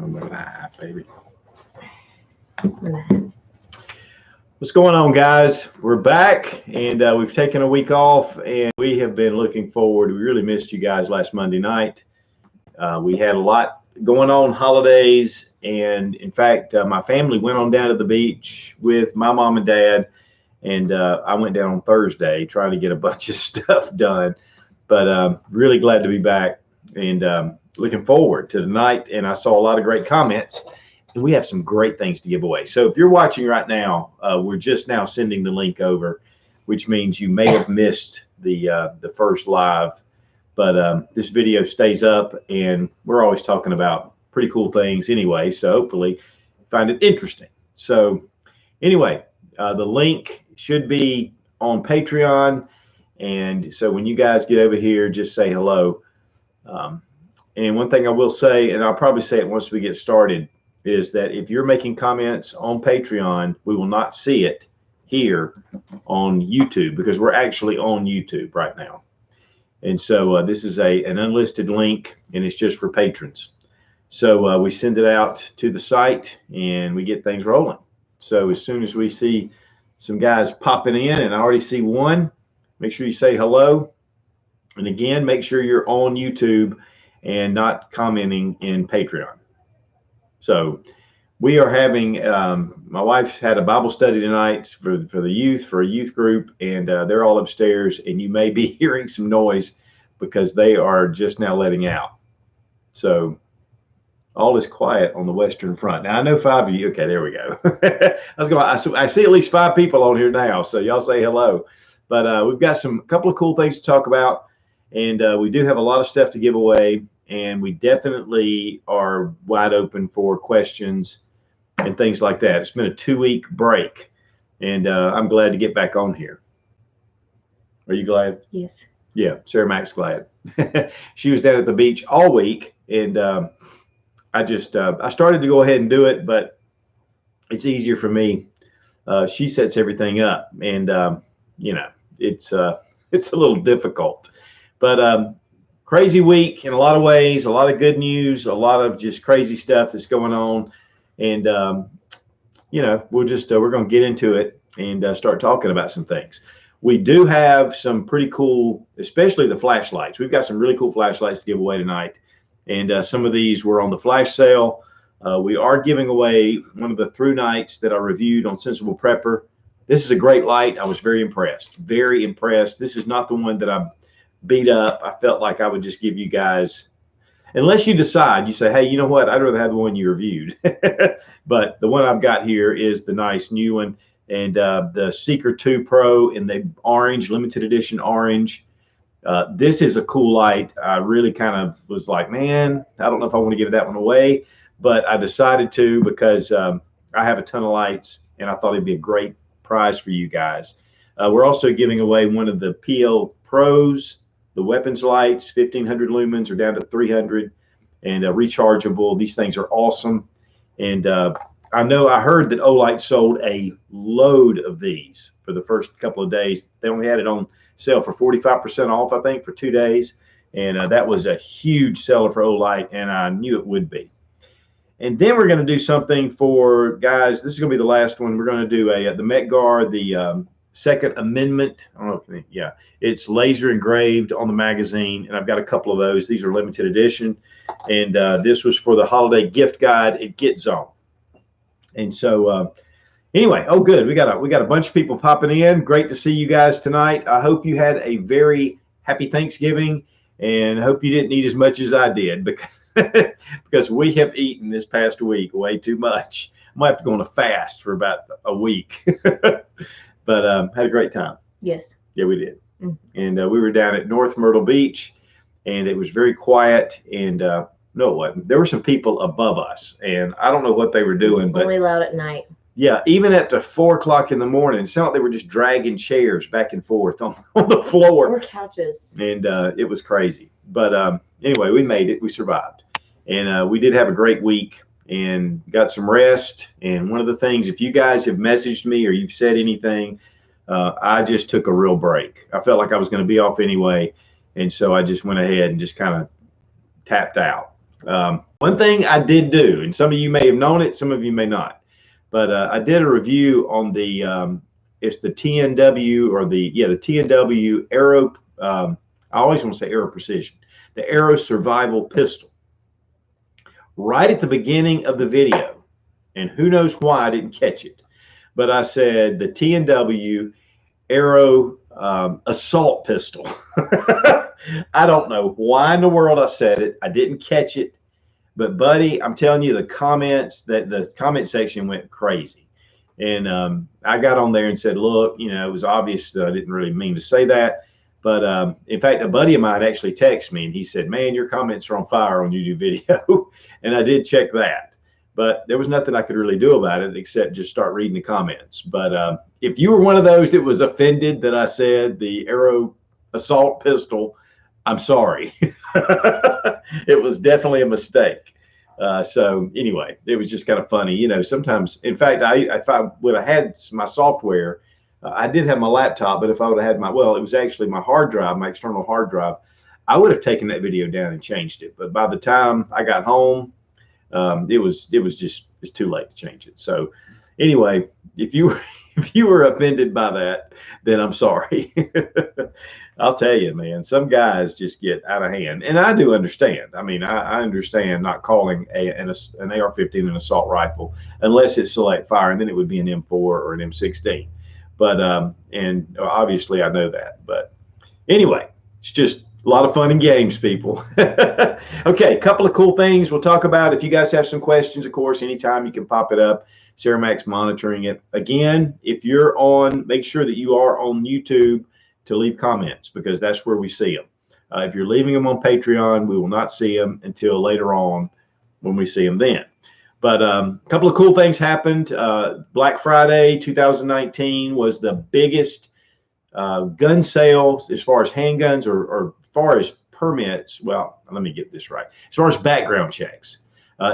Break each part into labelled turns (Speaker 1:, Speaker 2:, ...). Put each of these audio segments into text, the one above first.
Speaker 1: I'm alive, baby. What's going on, guys? We're back, and we've taken a week off, and we have been looking forward. We really missed you guys last Monday night. We had a lot going on, holidays, and in fact, my family went on down to the beach with my mom and dad, and I went down on Thursday trying to get a bunch of stuff done. But really glad to be back, and looking forward to tonight. And I saw a lot of great comments. And we have some great things to give away. So if you're watching right now, we're just now sending the link over, which means you may have missed the first live. But this video stays up, and we're always talking about pretty cool things anyway. So hopefully you find it interesting. So anyway, the link should be on Patreon. And so when you guys get over here, just say hello. And one thing I will say, and I'll probably say it once we get started, is that if you're making comments on Patreon, we will not see it here on YouTube, because we're actually on YouTube right now. And so this is an unlisted link, and it's just for patrons. So we send it out to the site, and we get things rolling. So as soon as we see some guys popping in, and I already see one, make sure you say hello. And again, make sure you're on YouTube and not commenting in Patreon. So we are having, my wife's had a Bible study tonight for the youth, for a youth group, and they're all upstairs, and you may be hearing some noise because they are just now letting out. So all is quiet on the Western Front. Now I know 5 of you. Okay, there we go. I see at least 5 people on here now, so y'all say hello. But we've got a couple of cool things to talk about, and we do have a lot of stuff to give away. And we definitely are wide open for questions and things like that. It's been a 2-week break, and I'm glad to get back on here. Are you glad?
Speaker 2: Yes.
Speaker 1: Yeah, Sarah Mac's glad. She was down at the beach all week, and I started to go ahead and do it, but it's easier for me. She sets everything up, and it's a little difficult, but crazy week in a lot of ways, a lot of good news, a lot of just crazy stuff that's going on. And, we're going to get into it and start talking about some things. We do have some pretty cool, especially the flashlights. We've got some really cool flashlights to give away tonight. And some of these were on the flash sale. We are giving away one of the through nights that I reviewed on Sensible Prepper. This is a great light. I was very impressed, very impressed. This is not the one that I beat up. I felt like I would just give you guys, unless you decide, you say, hey, you know what, I'd rather have the one you reviewed. But the one I've got here is the nice new one, and the Seeker 2 Pro in the orange, limited edition orange. This is a cool light. I really kind of was like, man, I don't know if I want to give that one away, but I decided to, because I have a ton of lights, and I thought it'd be a great prize for you guys. We're also giving away one of the PL Pros, the weapons lights, 1500 lumens, are down to 300, and rechargeable. These things are awesome. And I heard that Olight sold a load of these for the first couple of days. They only had it on sale for 45% off, I think, for 2 days. And that was a huge seller for Olight, and I knew it would be. And then we're going to do something for guys. This is going to be the last one. We're going to do the Metgar, the Second Amendment. I don't know if it's laser engraved on the magazine, and I've got a couple of those. These are limited edition, and this was for the holiday gift guide at Get Zone. And so anyway, oh good, we got a bunch of people popping in. Great to see you guys tonight. I hope you had a very happy Thanksgiving, and I hope you didn't eat as much as I did, because we have eaten this past week way too much. I might have to go on a fast for about a week. But had a great time.
Speaker 2: Yes.
Speaker 1: Yeah, we did. Mm-hmm. And we were down at North Myrtle Beach, and it was very quiet. And no, it wasn't. There were some people above us, and I don't know what they were doing. But
Speaker 2: only loud at night.
Speaker 1: Yeah, even at the 4 o'clock in the morning, it sounded like they were just dragging chairs back and forth on the floor.
Speaker 2: Or couches.
Speaker 1: And it was crazy. But anyway, we made it. We survived. And we did have a great week and got some rest. And one of the things, if you guys have messaged me or you've said anything, I just took a real break. I felt like I was going to be off anyway. And so I just went ahead and just kind of tapped out. One thing I did do, and some of you may have known it, some of you may not, but I did a review on the it's the TNW or the TNW Aero. I always want to say Aero Precision, the Aero Survival Pistol. Right at the beginning of the video, and who knows why I didn't catch it, but I said the TNW Aero Assault Pistol. I don't know why in the world I said it. I didn't catch it, but buddy, I'm telling you, the comment section went crazy, and I got on there and said, look, you know, it was obvious that I didn't really mean to say that. But in fact, a buddy of mine actually texted me and he said, man, your comments are on fire on YouTube video. And I did check that, but there was nothing I could really do about it except just start reading the comments. But if you were one of those that was offended that I said the Aero Assault Pistol, I'm sorry. It was definitely a mistake. So anyway, it was just kind of funny. You know, sometimes, in fact, if I would have had my software, I did have my laptop, but if I would have had it was actually my hard drive, my external hard drive, I would have taken that video down and changed it. But by the time I got home, it's too late to change it. So anyway, if you were offended by that, then I'm sorry. I'll tell you, man, some guys just get out of hand, and I do understand. I mean, I understand not calling an AR-15 an assault rifle unless it's select fire, and then it would be an M4 or an M16. But and obviously I know that. But anyway, it's just a lot of fun and games, people. Okay, a couple of cool things we'll talk about. If you guys have some questions, of course, anytime you can pop it up. Sarah Mac's monitoring it. Again, if you're on, make sure that you are on YouTube to leave comments, because that's where we see them. If you're leaving them on Patreon, we will not see them until later on when we see them then. But a couple of cool things happened. Black Friday 2019 was the biggest gun sales as far as handguns or far as permits. Well, let me get this right. As far as background checks,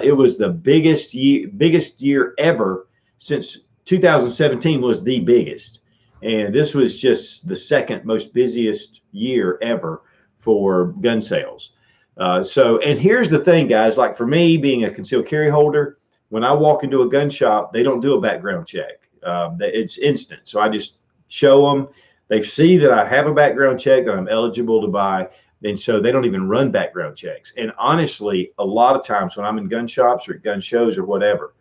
Speaker 1: it was the biggest year ever since 2017 was the biggest. And this was just the second most busiest year ever for gun sales. And here's the thing, guys, like for me being a concealed carry holder, when I walk into a gun shop, they don't do a background check. It's instant. So I just show them, they see that I have a background check, that I'm eligible to buy. And so they don't even run background checks. And honestly, a lot of times when I'm in gun shops or gun shows or whatever,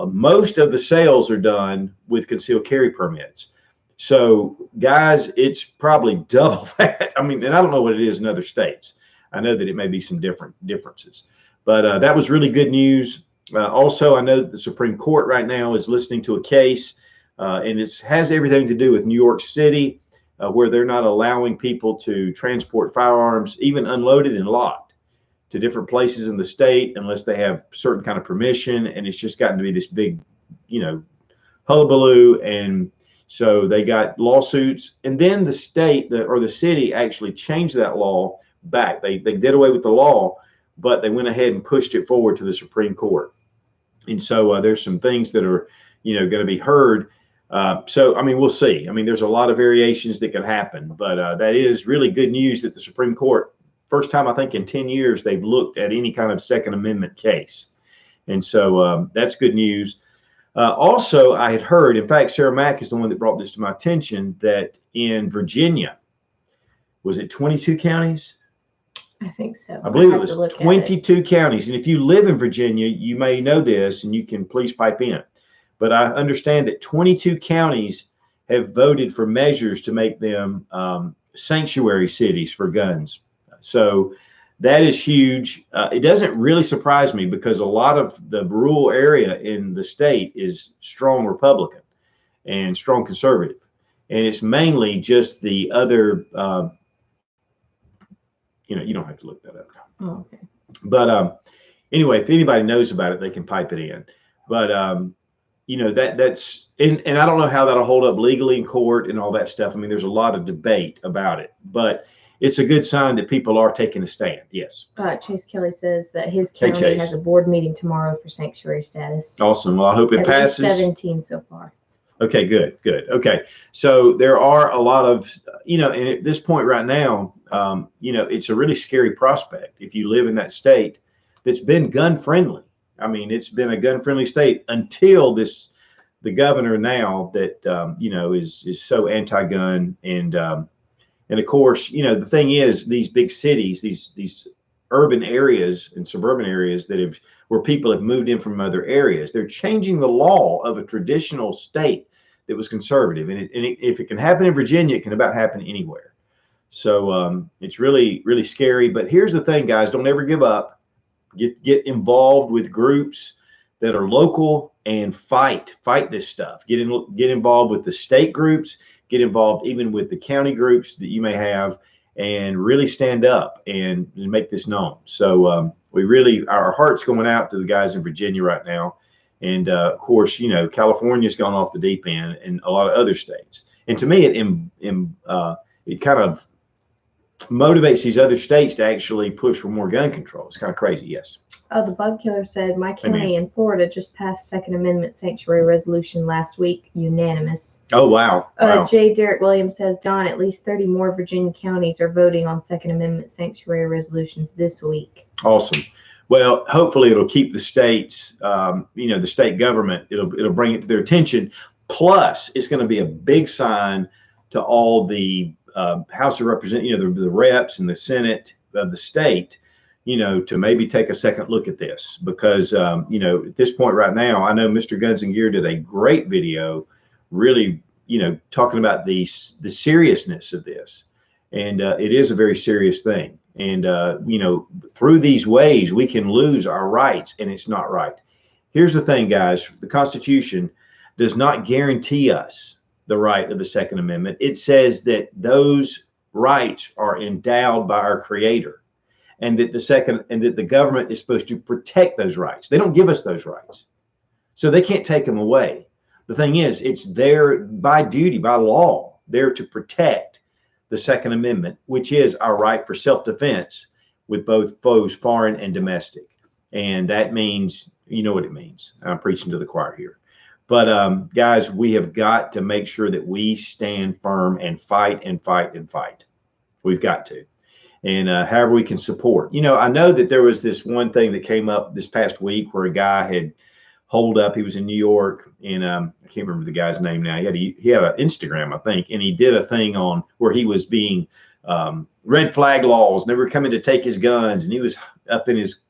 Speaker 1: most of the sales are done with concealed carry permits. So guys, it's probably double that. I mean, and I don't know what it is in other states. I know that it may be some differences, but that was really good news. Also, I know that the Supreme Court right now is listening to a case, and it has everything to do with New York City, where they're not allowing people to transport firearms, even unloaded and locked, to different places in the state unless they have certain kind of permission. And it's just gotten to be this big, you know, hullabaloo. And so they got lawsuits, and then the state or the city actually changed that law back. They did away with the law, but they went ahead and pushed it forward to the Supreme Court. And so there's some things that are, you know, going to be heard. So, I mean, we'll see. I mean, there's a lot of variations that could happen, but that is really good news that the Supreme Court, first time I think in 10 years, they've looked at any kind of Second Amendment case. And so that's good news. Also, I had heard, in fact, Sarah Mac is the one that brought this to my attention, that in Virginia, was it 22 counties?
Speaker 2: I think so.
Speaker 1: I believe it was 22 counties. And if you live in Virginia, you may know this, and you can please pipe in. But I understand that 22 counties have voted for measures to make them sanctuary cities for guns. So that is huge. It doesn't really surprise me because a lot of the rural area in the state is strong Republican and strong conservative. And it's mainly just the other, you don't have to look that up.
Speaker 2: Oh, okay.
Speaker 1: But anyway, if anybody knows about it, they can pipe it in. But, that's, and I don't know how that'll hold up legally in court and all that stuff. I mean, there's a lot of debate about it, but it's a good sign that people are taking a stand. Yes.
Speaker 2: Chase Kelly says that his county has a board meeting tomorrow for sanctuary status.
Speaker 1: Awesome. Well, I hope it passes.
Speaker 2: 17 so far.
Speaker 1: Okay, good. Okay. So there are a lot of, and at this point right now, it's a really scary prospect. If you live in that state, that's been gun friendly. I mean, it's been a gun friendly state until the governor now that, you know, is so anti-gun. And of course, you know, the thing is, these big cities, these urban areas and suburban areas where people have moved in from other areas, they're changing the law of a traditional state that was conservative. And if it can happen in Virginia, it can about happen anywhere. So it's really, really scary. But here's the thing, guys, don't ever give up. Get involved with groups that are local and fight this stuff. Get involved with the state groups, get involved even with the county groups that you may have, and really stand up and make this known. So we really, our heart's going out to the guys in Virginia right now. And of course, you know, California's gone off the deep end, and a lot of other states. And to me, it kind of motivates these other states to actually push for more gun control. It's kind of crazy. Yes.
Speaker 2: Oh, the bug killer said my county in Florida just passed Second Amendment sanctuary resolution last week, unanimous.
Speaker 1: Oh, wow.
Speaker 2: J. Derek Williams says, Don, at least 30 more Virginia counties are voting on Second Amendment sanctuary resolutions this week.
Speaker 1: Awesome. Well, hopefully it'll keep the states, you know, the state government, it'll bring it to their attention. Plus, it's going to be a big sign to all the House of Representatives, you know, the reps and the Senate of the state, you know, to maybe take a second look at this. Because, you know, at this point right now, I know Mr. Guns and Gear did a great video really, you know, talking about the seriousness of this. And it is a very serious thing. And, you know, through these ways, we can lose our rights, and it's not right. Here's the thing, guys. The Constitution does not guarantee us the right of the Second Amendment. It says that those rights are endowed by our Creator, and that the government is supposed to protect those rights. They don't give us those rights, so they can't take them away. The thing is, it's there by duty, by law, there to protect the Second Amendment, which is our right for self-defense with both foes, foreign and domestic. And that means, you know what it means. I'm preaching to the choir here. But guys, we have got to make sure that we stand firm and fight and fight and fight. We've got to. And however we can support. You know, I know that there was this one thing that came up this past week where a guy had holed up. He was in New York, and I can't remember the guy's name now. He had an Instagram, I think, and he did a thing on where he was being red flag laws, and they were coming to take his guns, and he was up in his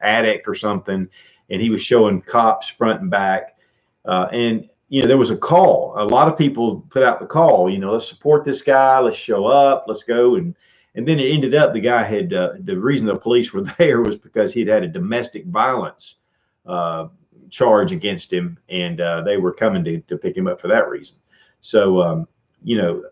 Speaker 1: attic or something, and he was showing cops front and back. And, you know, there was a call. A lot of people put out the call, you know, let's support this guy. Let's show up. Let's go. And then it ended up the guy had the reason the police were there was because he'd had a domestic violence charge against him. And they were coming to pick him up for that reason. So, you know,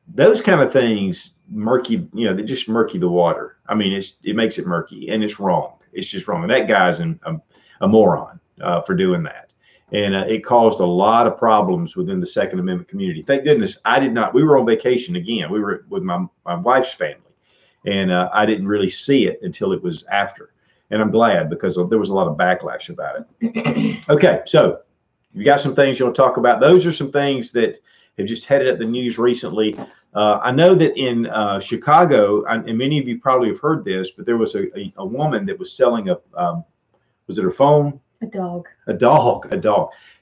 Speaker 1: those kind of things murky, you know, they just murky the water. I mean, it makes it murky, and it's wrong. It's just wrong. And that guy's a moron for doing that. And it caused a lot of problems within the Second Amendment community. Thank goodness I did not. We were on vacation again. We were with my wife's family, and I didn't really see it until it was after. And I'm glad, because there was a lot of backlash about it. Okay, so you got some things you want to talk about. Those are some things that have just headed up the news recently. I know that in Chicago, and many of you probably have heard this, but there was a woman that was selling was it her phone? A dog,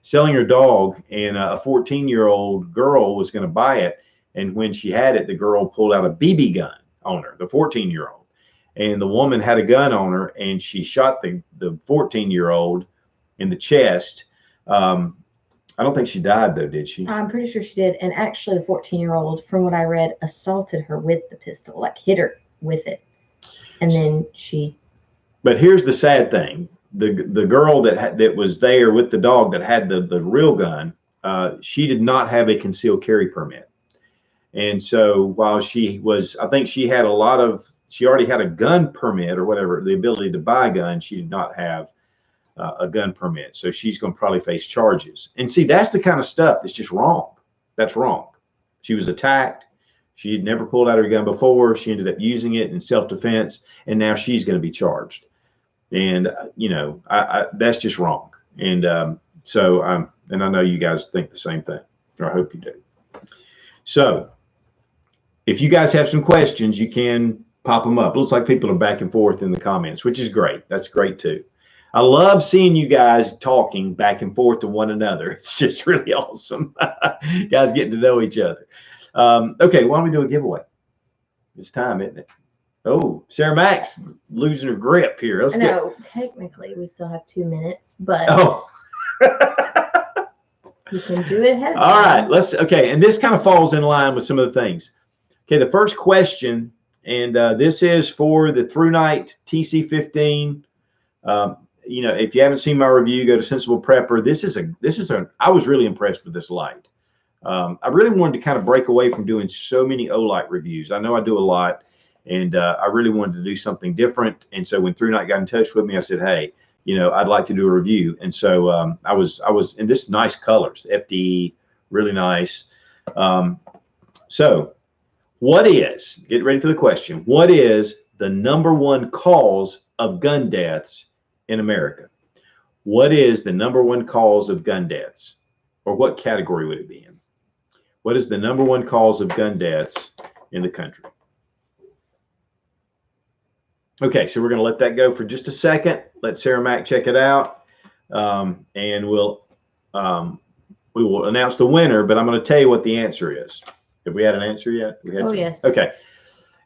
Speaker 1: selling her dog, and a 14-year-old girl was going to buy it. And when she had it, the girl pulled out a BB gun on her, the 14-year-old. And the woman had a gun on her, and she shot the 14-year-old in the chest. I don't think she died, though, did she?
Speaker 2: I'm pretty sure she did. And actually, the 14-year-old, from what I read, assaulted her with the pistol, like hit her with it. And then she...
Speaker 1: But here's the sad thing. The girl that was there with the dog that had the real gun, she did not have a concealed carry permit. And so while she was, I think she already had a gun permit or whatever, the ability to buy a gun, she did not have a gun permit. So she's going to probably face charges. And see, that's the kind of stuff that's just wrong. That's wrong. She was attacked. She had never pulled out her gun before. She ended up using it in self-defense, and now she's going to be charged. And, you know, that's just wrong. And so and I know you guys think the same thing, or I hope you do. So if you guys have some questions, you can Pop them up. Looks like people are back and forth in the comments, which is great. That's great too. I love seeing you guys talking back and forth to one another. It's just really awesome. Guys getting to know each other. Okay, why don't we do a giveaway? It's time, isn't it? Oh, Sarah Max losing her grip here. Let's
Speaker 2: No, technically we still have 2 minutes, but
Speaker 1: Oh.
Speaker 2: you can do it ahead of
Speaker 1: All
Speaker 2: time.
Speaker 1: right, okay, and this kind of falls in line with some of the things. Okay, the first question, and this is for the Through Night TC15. You know, if you haven't seen my review, go to Sensible Prepper. This is I was really impressed with this light. I really wanted to kind of break away from doing so many Olight reviews. I know I do a lot, and I really wanted to do something different. And so when Through Night got in touch with me, I said, hey, you know, I'd like to do a review. And so I was in this nice colors, FDE, really nice. So what is, get ready for the question, what is the #1 cause of gun deaths in America? What is the #1 cause of gun deaths? Or what category would it be in? What is the #1 cause of gun deaths in the country? Okay, so we're going to let that go for just a second. Let Sarah Mac check it out, and we will announce the winner. But I'm going to tell you what the answer is. Have we had an answer yet?
Speaker 2: Oh, yes.
Speaker 1: Okay.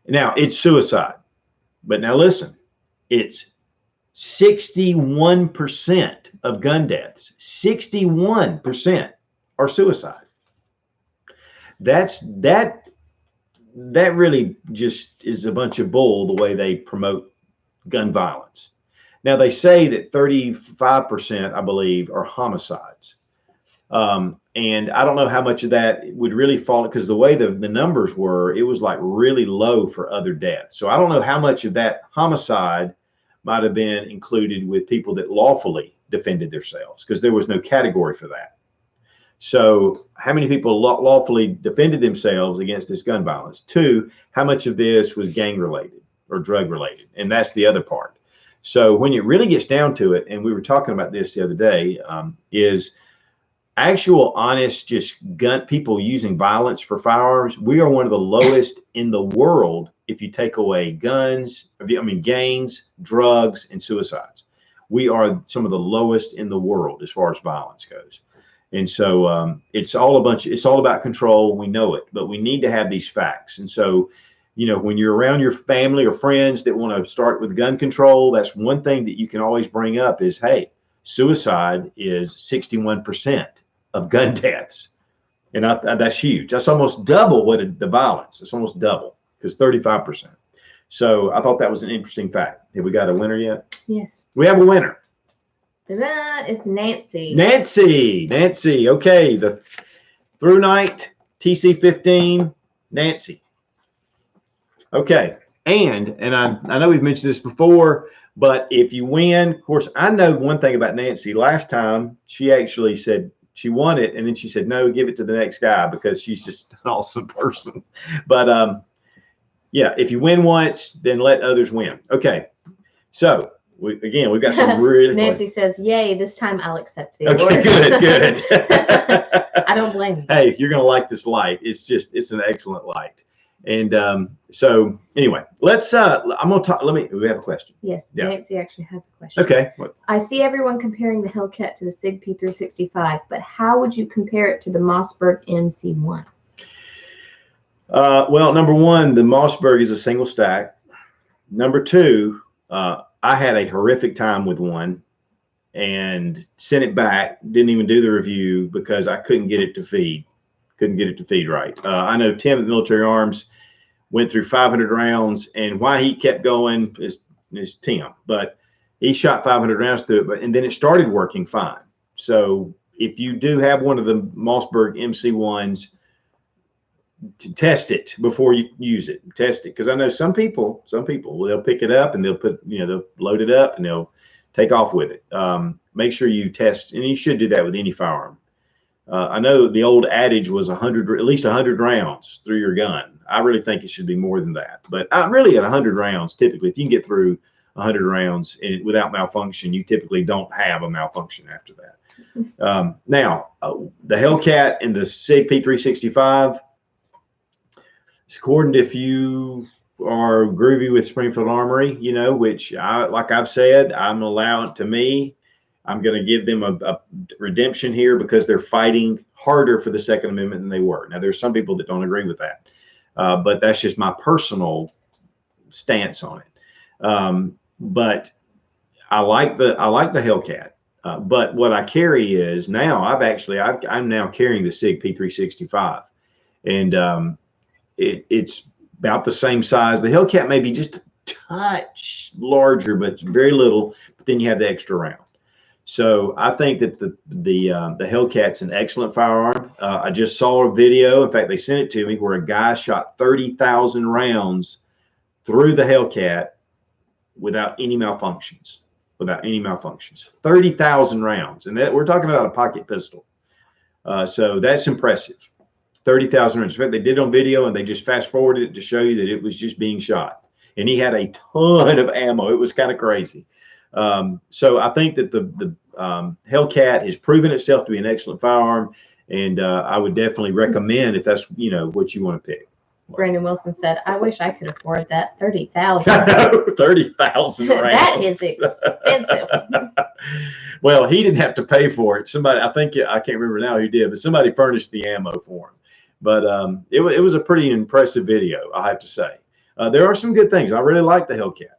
Speaker 1: Now it's suicide, but now listen, it's 61% of gun deaths. 61% are suicide. That really just is a bunch of bull the way they promote gun violence. Now they say that 35%, I believe, are homicides. And I don't know how much of that would really fall, because the way the numbers were, it was like really low for other deaths. So I don't know how much of that homicide might have been included with people that lawfully defended themselves, because there was no category for that. So how many people lawfully defended themselves against this gun violence? 2, how much of this was gang related or drug related? And that's the other part. So when it really gets down to it, and we were talking about this the other day, is actual honest just gun people using violence for firearms. We are one of the lowest in the world if you take away guns, gangs, drugs, and suicides. We are some of the lowest in the world as far as violence goes. And so it's all about control. We know it, but we need to have these facts. And so, you know, when you're around your family or friends that want to start with gun control, that's one thing that you can always bring up is, hey, suicide is 61% of gun deaths. And that's huge. That's almost double the violence. It's almost double, because 35%. So I thought that was an interesting fact. Have we got a winner yet?
Speaker 2: Yes.
Speaker 1: We have a winner.
Speaker 2: Ta-da! It's Nancy.
Speaker 1: Nancy. Okay, the Through Night TC15, Nancy. Okay, and I know we've mentioned this before, but if you win, of course, I know one thing about Nancy. Last time she actually said she won it, and then she said, no, give it to the next guy, because she's just an awesome person. But yeah, if you win once, then let others win. Okay, so we've got some really
Speaker 2: Nancy says, yay, this time I'll accept the award.
Speaker 1: Okay, good.
Speaker 2: I don't blame you.
Speaker 1: Hey, you're gonna like this light. It's an excellent light. And so anyway, let's I'm gonna talk. We have a question.
Speaker 2: Yes,
Speaker 1: Yeah.
Speaker 2: Nancy actually has a question.
Speaker 1: Okay.
Speaker 2: I see everyone comparing the Hellcat to the SIG P365, but how would you compare it to the Mossberg MC1?
Speaker 1: Well, number one, the Mossberg is a single stack. Number two, I had a horrific time with one and sent it back. Didn't even do the review because I couldn't get it to feed. Couldn't get it to feed right. I know Tim at Military Arms went through 500 rounds, and why he kept going is Tim. But he shot 500 rounds through it, and then it started working fine. So if you do have one of the Mossberg MC1s, to test it before you use it. Test it, because I know some people they'll pick it up and they'll they'll load it up and they'll take off with it. Make sure you test, and you should do that with any firearm. I know the old adage was at least 100 rounds through your gun. I really think it should be more than that, but really at 100 rounds, typically, if you can get through 100 rounds without malfunction, you typically don't have a malfunction after that. Now, the Hellcat and the SIG P365. According to a few are groovy with Springfield Armory, which like I've said, I'm going to give them a redemption here because they're fighting harder for the Second Amendment than they were. Now, there's some people that don't agree with that, but that's just my personal stance on it. But I like the Hellcat. But what I carry is now I'm now carrying the SIG P365, and it's about the same size. The Hellcat may be just a touch larger, but very little. But then you have the extra round. So I think that the Hellcat's an excellent firearm. I just saw a video. In fact, they sent it to me where a guy shot 30,000 rounds through the Hellcat without any malfunctions. 30,000 rounds, and that we're talking about a pocket pistol. So that's impressive. 30,000 rounds. In fact, they did it on video, and they just fast forwarded it to show you that it was just being shot. And he had a ton of ammo. It was kind of crazy. So I think that the Hellcat has proven itself to be an excellent firearm, and I would definitely recommend if that's what you want to pick.
Speaker 2: Brandon Wilson said, "I wish I could afford that 30,000."
Speaker 1: 30,000 rounds.
Speaker 2: That is expensive.
Speaker 1: Well, he didn't have to pay for it. Somebody, I can't remember now who did, but somebody furnished the ammo for him. But it was a pretty impressive video, I have to say. There are some good things. I really like the Hellcat.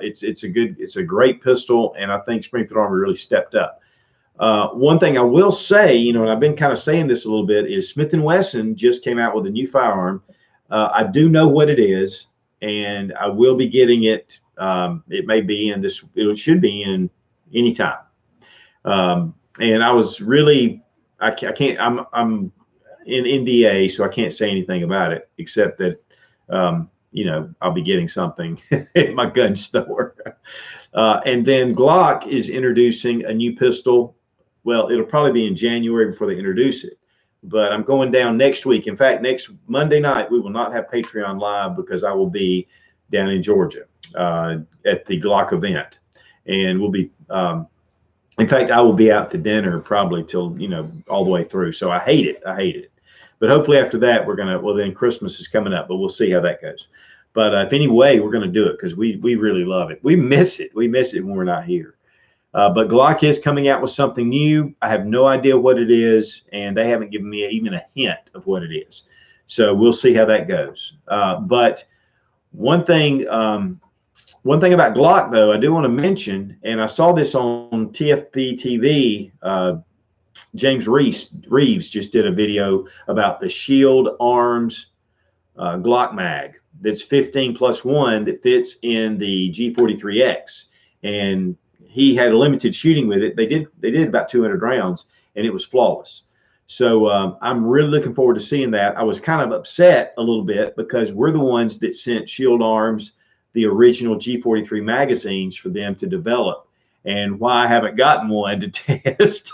Speaker 1: It's a great pistol, and I think Springfield Armory really stepped up. One thing I will say, and I've been kind of saying this a little bit, is Smith & Wesson just came out with a new firearm. I do know what it is, and I will be getting it. It may be in this. It should be in any time. And I was really, I can't. I'm in NDA, so I can't say anything about it except that I'll be getting something at my gun store. And then Glock is introducing a new pistol. Well, it'll probably be in January before they introduce it. But I'm going down next week. In fact, next Monday night, we will not have Patreon Live because I will be down in Georgia at the Glock event. And we'll be, in fact, I will be out to dinner probably till, all the way through. So I hate it. But hopefully after that, then Christmas is coming up, but we'll see how that goes. But if anyway, we're going to do it because we really love it. We miss it. We miss it when we're not here. But Glock is coming out with something new. I have no idea what it is, and they haven't given me even a hint of what it is. So we'll see how that goes. But one thing about Glock, though, I do want to mention, and I saw this on TFP TV. James Reeves just did a video about the Shield Arms Glock mag that's 15+1 that fits in the G43X, and he had a limited shooting with it. They did about 200 rounds, and it was flawless. So I'm really looking forward to seeing that. I was kind of upset a little bit because we're the ones that sent Shield Arms the original G43 magazines for them to develop. And why I haven't gotten one to test,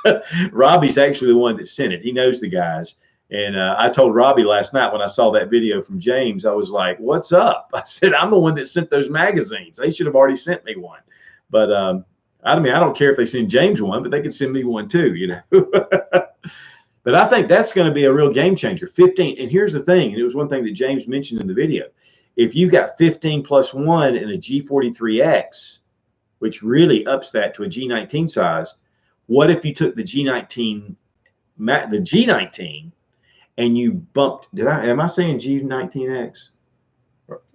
Speaker 1: Robbie's actually the one that sent it. He knows the guys. And I told Robbie last night when I saw that video from James, I was like, what's up? I said, I'm the one that sent those magazines. They should have already sent me one. But I don't care if they send James one, but they could send me one too, But I think that's going to be a real game changer. 15. And here's the thing. And it was one thing that James mentioned in the video. If you got 15+1 in a G43X, which really ups that to a G19 size, what if you took the G19 and you bumped, am I saying G19X?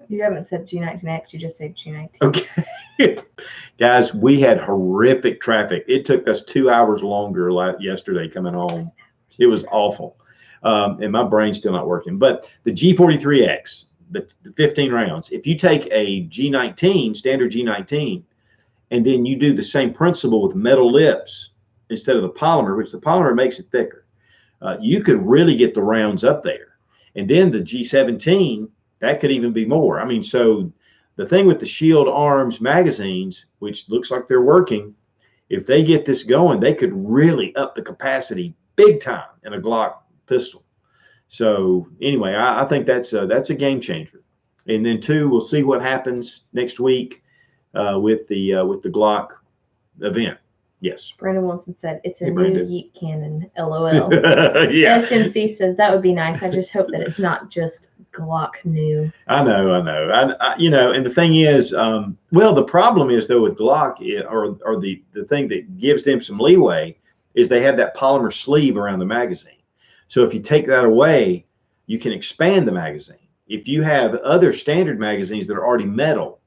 Speaker 2: You haven't said G19X, you just said G19.
Speaker 1: Okay. Guys, we had horrific traffic. It took us 2 hours longer yesterday coming home. It was awful. And my brain's still not working. But the G43X, the 15 rounds, if you take a G19, standard G19, and then you do the same principle with metal lips instead of the polymer, which the polymer makes it thicker, you could really get the rounds up there. And then the G17, that could even be more. I mean, so the thing with the Shield Arms magazines, which looks like they're working, if they get this going, they could really up the capacity big time in a Glock pistol. So anyway, I think that's a game changer. And then two, we'll see what happens next week with the Glock event. Yes.
Speaker 2: Brandon Wilson said it's a
Speaker 1: Hey,
Speaker 2: new
Speaker 1: Brandon.
Speaker 2: yeet cannon. LOL.
Speaker 1: Yeah.
Speaker 2: SNC says that would be nice. I just hope that it's not just Glock new.
Speaker 1: I know. And the thing is, well, the problem is though with Glock, or the thing that gives them some leeway is they have that polymer sleeve around the magazine. So if you take that away, you can expand the magazine. If you have other standard magazines that are already metal,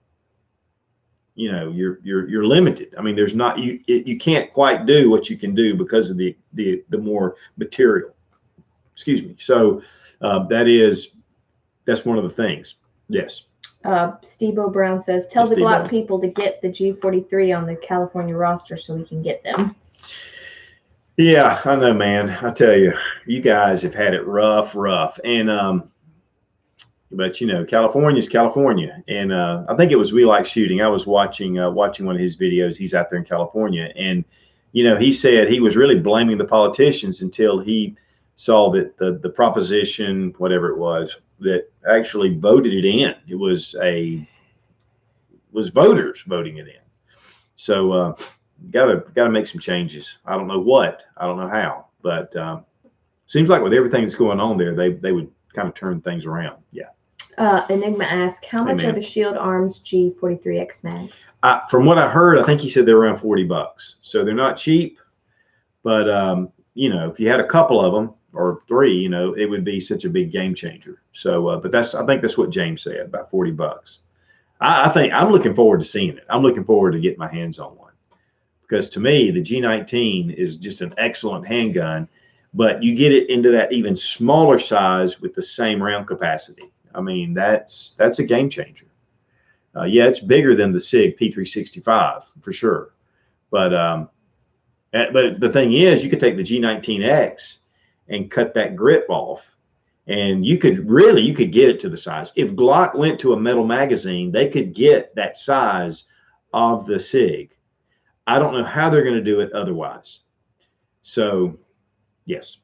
Speaker 1: you're limited. I mean, there's not you can't quite do what you can do because of the more material. Excuse me. So that's one of the things. Yes.
Speaker 2: Steve Brown says, tell the
Speaker 1: Steve-O.
Speaker 2: Glock people to get the G43 on the California roster so we can get them.
Speaker 1: Yeah, I know, man. I tell you, you guys have had it rough, and but California's California, and I think it was We Like Shooting. I was watching one of his videos. He's out there in California, and he said he was really blaming the politicians until he saw that the proposition, whatever it was, that actually voted it in. It was voters voting it in. So got to make some changes. I don't know what, I don't know how, but seems like with everything that's going on there, they would kind of turn things around. Yeah.
Speaker 2: Enigma asked, how much are the Shield Arms G43X mags?
Speaker 1: From what I heard, I think he said they're around $40. So they're not cheap, but if you had a couple of them or three, it would be such a big game changer. So, but I think that's what James said, about $40. I think I'm looking forward to seeing it. I'm looking forward to getting my hands on one, because to me, the G19 is just an excellent handgun, but you get it into that even smaller size with the same round capacity. I mean, that's a game changer. Yeah, it's bigger than the SIG P365 for sure. But the thing is, you could take the G19X and cut that grip off, and you could get it to the size. If Glock went to a metal magazine, they could get that size of the SIG. I don't know how they're going to do it otherwise. So, yes.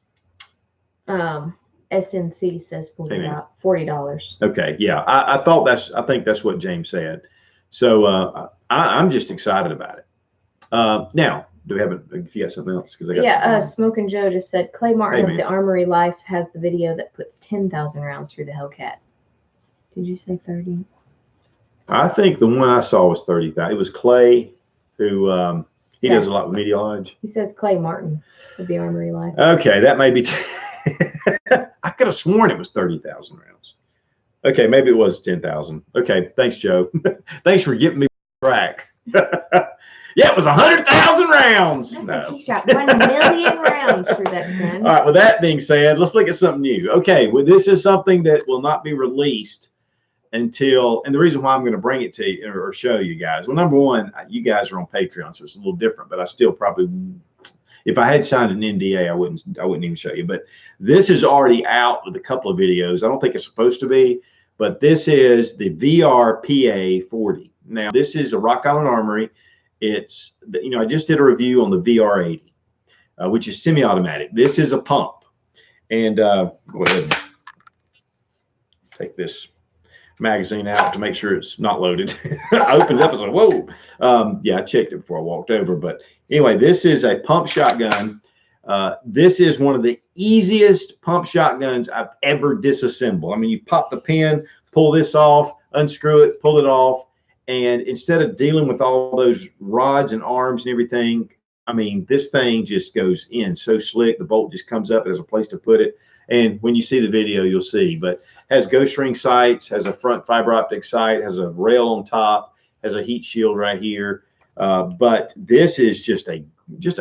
Speaker 2: SNC says $40.
Speaker 1: Okay, yeah, I think that's what James said. So I'm just excited about it. Now, do we have if you got something else? Because
Speaker 2: Smoking Joe just said Clay Martin of the Armory Life has the video that puts 10,000 rounds through the Hellcat. Did you say 30?
Speaker 1: I think the one I saw was 30,000. It was Clay, who he does a lot with Media Lodge.
Speaker 2: He says Clay Martin of the Armory Life.
Speaker 1: Okay, that may be. I could have sworn it was 30,000 rounds. Okay, maybe it was 10,000. Okay, thanks, Joe. Thanks for getting me back. Yeah, it was 100,000 rounds.
Speaker 2: I think he shot 1 million rounds through that gun.
Speaker 1: All right, with that being said, let's look at something new. Okay, well, this is something that will not be released until, and the reason why I'm going to bring it to you or show you guys. Well, number one, you guys are on Patreon, so it's a little different, but I still probably, if I had signed an NDA, I wouldn't even show you. But this is already out with a couple of videos. I don't think it's supposed to be, but this is the VRPA 40. Now, this is a Rock Island Armory. It's, I just did a review on the VR80, which is semi-automatic. This is a pump. And go ahead and take this magazine out to make sure it's not loaded. I opened it up and said, whoa. Yeah, I checked it before I walked over. But anyway, this is a pump shotgun. This is one of the easiest pump shotguns I've ever disassembled. I mean, you pop the pin, pull this off, unscrew it, pull it off. And instead of dealing with all those rods and arms and everything, I mean, this thing just goes in so slick. The bolt just comes up as a place to put it. And when you see the video, you'll see. But has ghost ring sights, has a front fiber optic sight, has a rail on top, has a heat shield right here. But this is just a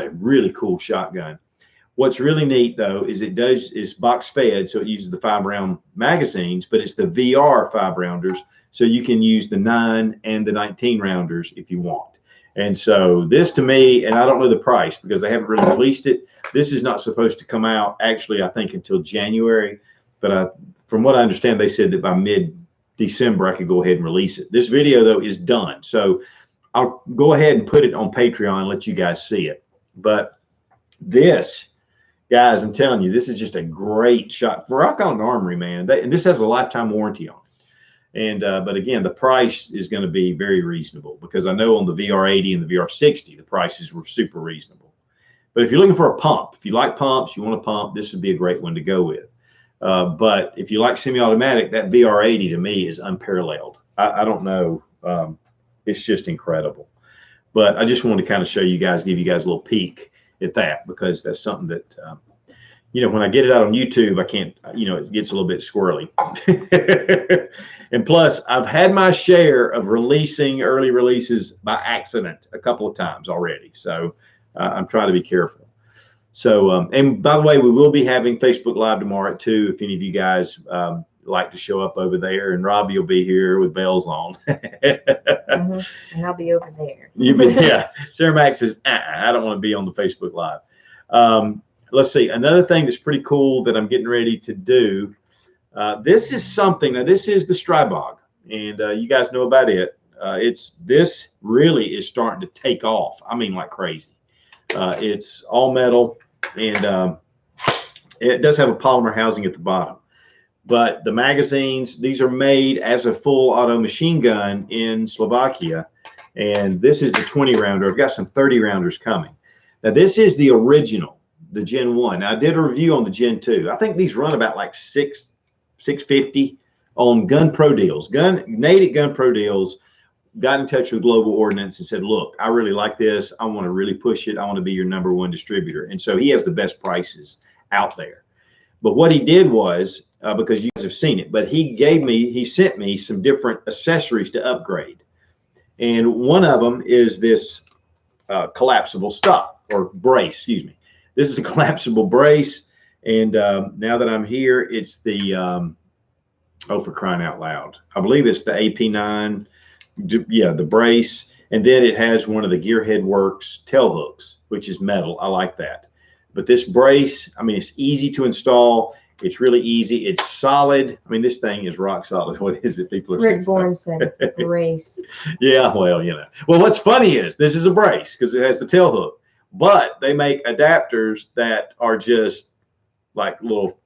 Speaker 1: really cool shotgun. What's really neat though is it's box fed, so it uses the 5-round magazines, but it's the VR 5-rounders. So you can use the 9 and the 19 rounders if you want. And so this to me, and I don't know the price because they haven't really released it. This is not supposed to come out actually, I think, until January. But from what I understand, they said that by mid-December, I could go ahead and release it. This video though is done. So I'll go ahead and put it on Patreon and let you guys see it. But this, guys, I'm telling you, this is just a great shot for Rock Island Armory, man. And this has a lifetime warranty on it. But again, the price is going to be very reasonable because I know on the VR80 and the VR60, the prices were super reasonable. But if you're looking for a pump, if you like pumps, you want a pump, this would be a great one to go with. But if you like semi-automatic, that VR80 to me is unparalleled. I don't know. It's just incredible. But I just wanted to kind of show you guys, give you guys a little peek at that, because that's something that, when I get it out on YouTube, I can't, it gets a little bit squirrely. And plus, I've had my share of releasing early releases by accident a couple of times already. So I'm trying to be careful. So, and by the way, we will be having Facebook Live tomorrow at 2 if any of you guys like to show up over there. And Robbie will be here with bells on.
Speaker 2: And I'll be over there.
Speaker 1: Yeah. Sarah Mack says, I don't want to be on the Facebook Live. Let's see. Another thing that's pretty cool that I'm getting ready to do. This is something. Now, this is the Strybog, and you guys know about it. This really is starting to take off. I mean, like crazy. It's all metal, and it does have a polymer housing at the bottom. But the magazines, these are made as a full auto machine gun in Slovakia. And this is the 20 rounder. I've got some 30 rounders coming. Now, this is the original, the Gen 1. Now, I did a review on the Gen 2. I think these run about like $650 on Gun Pro Deals. Nate Gun Pro Deals got in touch with Global Ordnance and said, look, I really like this. I want to really push it. I want to be your #1 distributor. And so he has the best prices out there. But what he did was, because you guys have seen it, but he sent me some different accessories to upgrade. And one of them is this collapsible stop, or brace, excuse me. This is a collapsible brace. And now that I'm here, it's the, for crying out loud, I believe it's the AP9, yeah, the brace. And then it has one of the Gearhead Works tail hooks, which is metal. I like that. But this brace, I mean, it's easy to install. It's really easy. It's solid. I mean, this thing is rock solid. What is it? People are
Speaker 2: Rick Bourne said brace.
Speaker 1: Yeah, well, Well, what's funny is this is a brace because it has the tail hook, but they make adapters that are just like little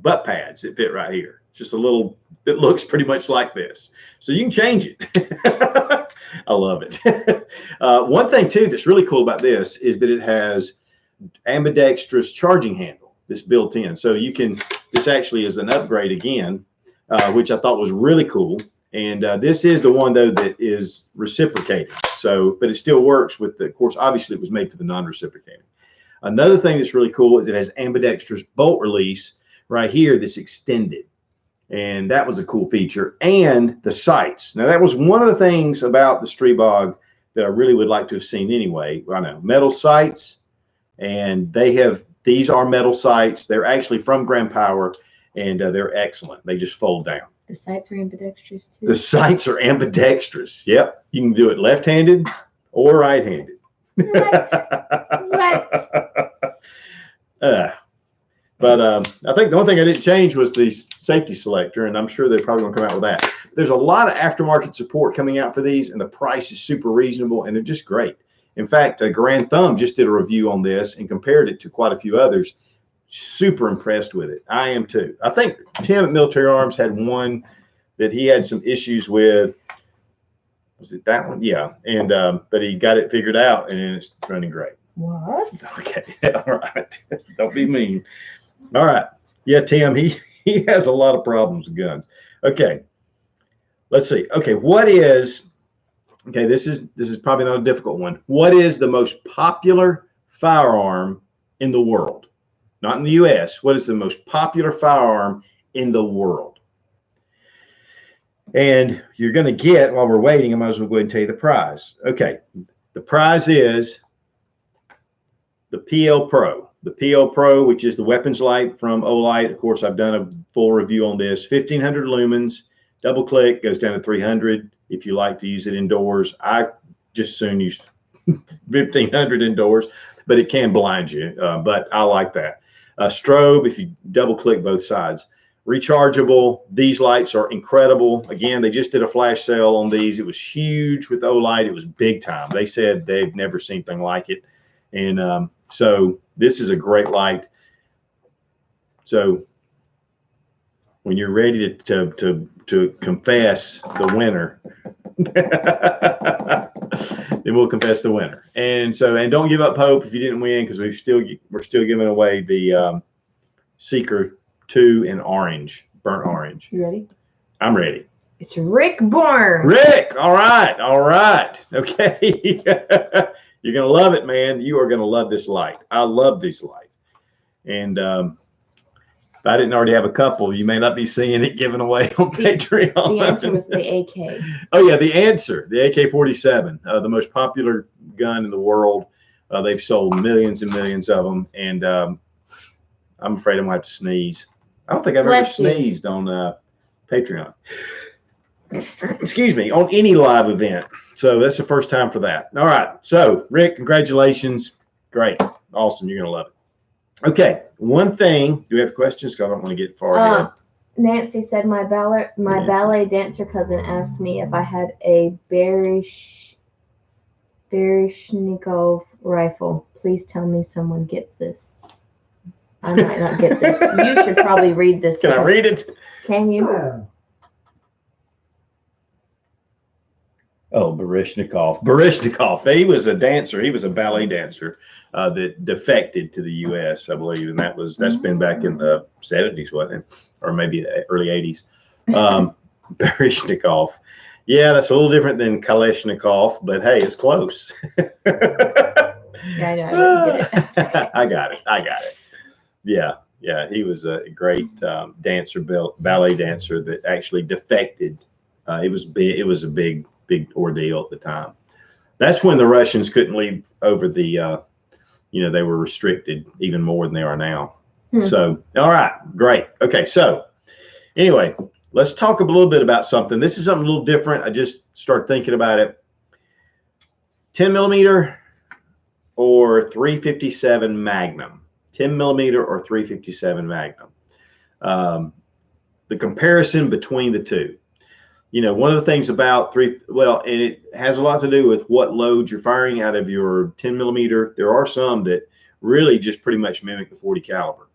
Speaker 1: butt pads that fit right here. It's just a little, it looks pretty much like this. So you can change it. I love it. One thing too that's really cool about this is that it has ambidextrous charging handle, this built in. So you can, this actually is an upgrade again, which I thought was really cool. And this is the one though that is reciprocating. So, but it still works with the, of course, obviously it was made for the non-reciprocating. Another thing that's really cool is it has ambidextrous bolt release right here that's extended. And that was a cool feature. And the sights. Now that was one of the things about the Strybog that I really would like to have seen anyway. I know, metal sights. And these are metal sights. They're actually from Grand Power, and they're excellent. They just fold down.
Speaker 2: The sights are ambidextrous too?
Speaker 1: The sights are ambidextrous. Yep. You can do it left-handed or right-handed.
Speaker 2: What?
Speaker 1: But I think the one thing I didn't change was the safety selector, and I'm sure they're probably going to come out with that. There's a lot of aftermarket support coming out for these, and the price is super reasonable, and they're just great. In fact, Grand Thumb just did a review on this and compared it to quite a few others. Super impressed with it. I am too. I think Tim at Military Arms had one that he had some issues with. Was it that one? Yeah. And but he got it figured out, and it's running great.
Speaker 2: What?
Speaker 1: Okay. All right. Don't be mean. All right. Yeah, Tim, he has a lot of problems with guns. Okay. Let's see. Okay, okay, this is probably not a difficult one. What is the most popular firearm in the world? Not in the US. What is the most popular firearm in the world? And you're going to get, while we're waiting, I might as well go ahead and tell you the prize. Okay. The prize is the PL Pro. The PL Pro, which is the weapons light from Olight. Of course, I've done a full review on this. 1,500 lumens, double click, goes down to 300 if you like to use it indoors. I just soon use 1,500 indoors, but it can blind you, but I like that. Strobe, if you double click both sides. Rechargeable, these lights are incredible. Again, they just did a flash sale on these. It was huge with Olight. It was big time. They said they've never seen anything like it. And so this is a great light. So when you're ready to confess the winner, then we'll confess the winner. And don't give up hope if you didn't win, because we're still giving away the Seeker 2 in orange, burnt orange.
Speaker 2: You ready?
Speaker 1: I'm ready.
Speaker 2: It's Rick Bourne.
Speaker 1: Rick, all right. Okay. You're going to love it, man. You are going to love this light. I love this light. And if I didn't already have a couple, you may not be seeing it given away on Patreon.
Speaker 2: The answer was the AK.
Speaker 1: Oh, yeah, the AK-47, the most popular gun in the world. They've sold millions and millions of them. And I'm afraid I'm going to have to sneeze. I don't think I've ever sneezed on Patreon. Excuse me, on any live event. So that's the first time for that. All right. So, Rick, congratulations. Great. Awesome. You're going to love it. Okay. One thing. Do we have questions? Because I don't want to get far ahead.
Speaker 2: Nancy said, my ballet dancer cousin asked me if I had a Baryshnikov rifle. Please tell me someone gets this. I might not get this. You should probably read this.
Speaker 1: Can I read it?
Speaker 2: Can you?
Speaker 1: Oh, Baryshnikov. He was a dancer. He was a ballet dancer that defected to the U.S., I believe, and that's been back in the 70s, wasn't it? Or maybe the early 80s. Baryshnikov. Yeah, that's a little different than Kalashnikov, but hey, it's close.
Speaker 2: Yeah, I know. I didn't get it.
Speaker 1: I got it. Yeah. He was a great dancer, ballet dancer that actually defected. It was a big ordeal at the time. That's when the Russians couldn't leave over the, they were restricted even more than they are now. So, all right, great. Okay, so anyway, let's talk a little bit about something. This is something a little different. I just started thinking about it. 10 millimeter or 357 Magnum. 10 millimeter or 357 Magnum. The comparison between the two. One of the things about and it has a lot to do with what loads you're firing out of your 10 millimeter. There are some that really just pretty much mimic the 40 caliber.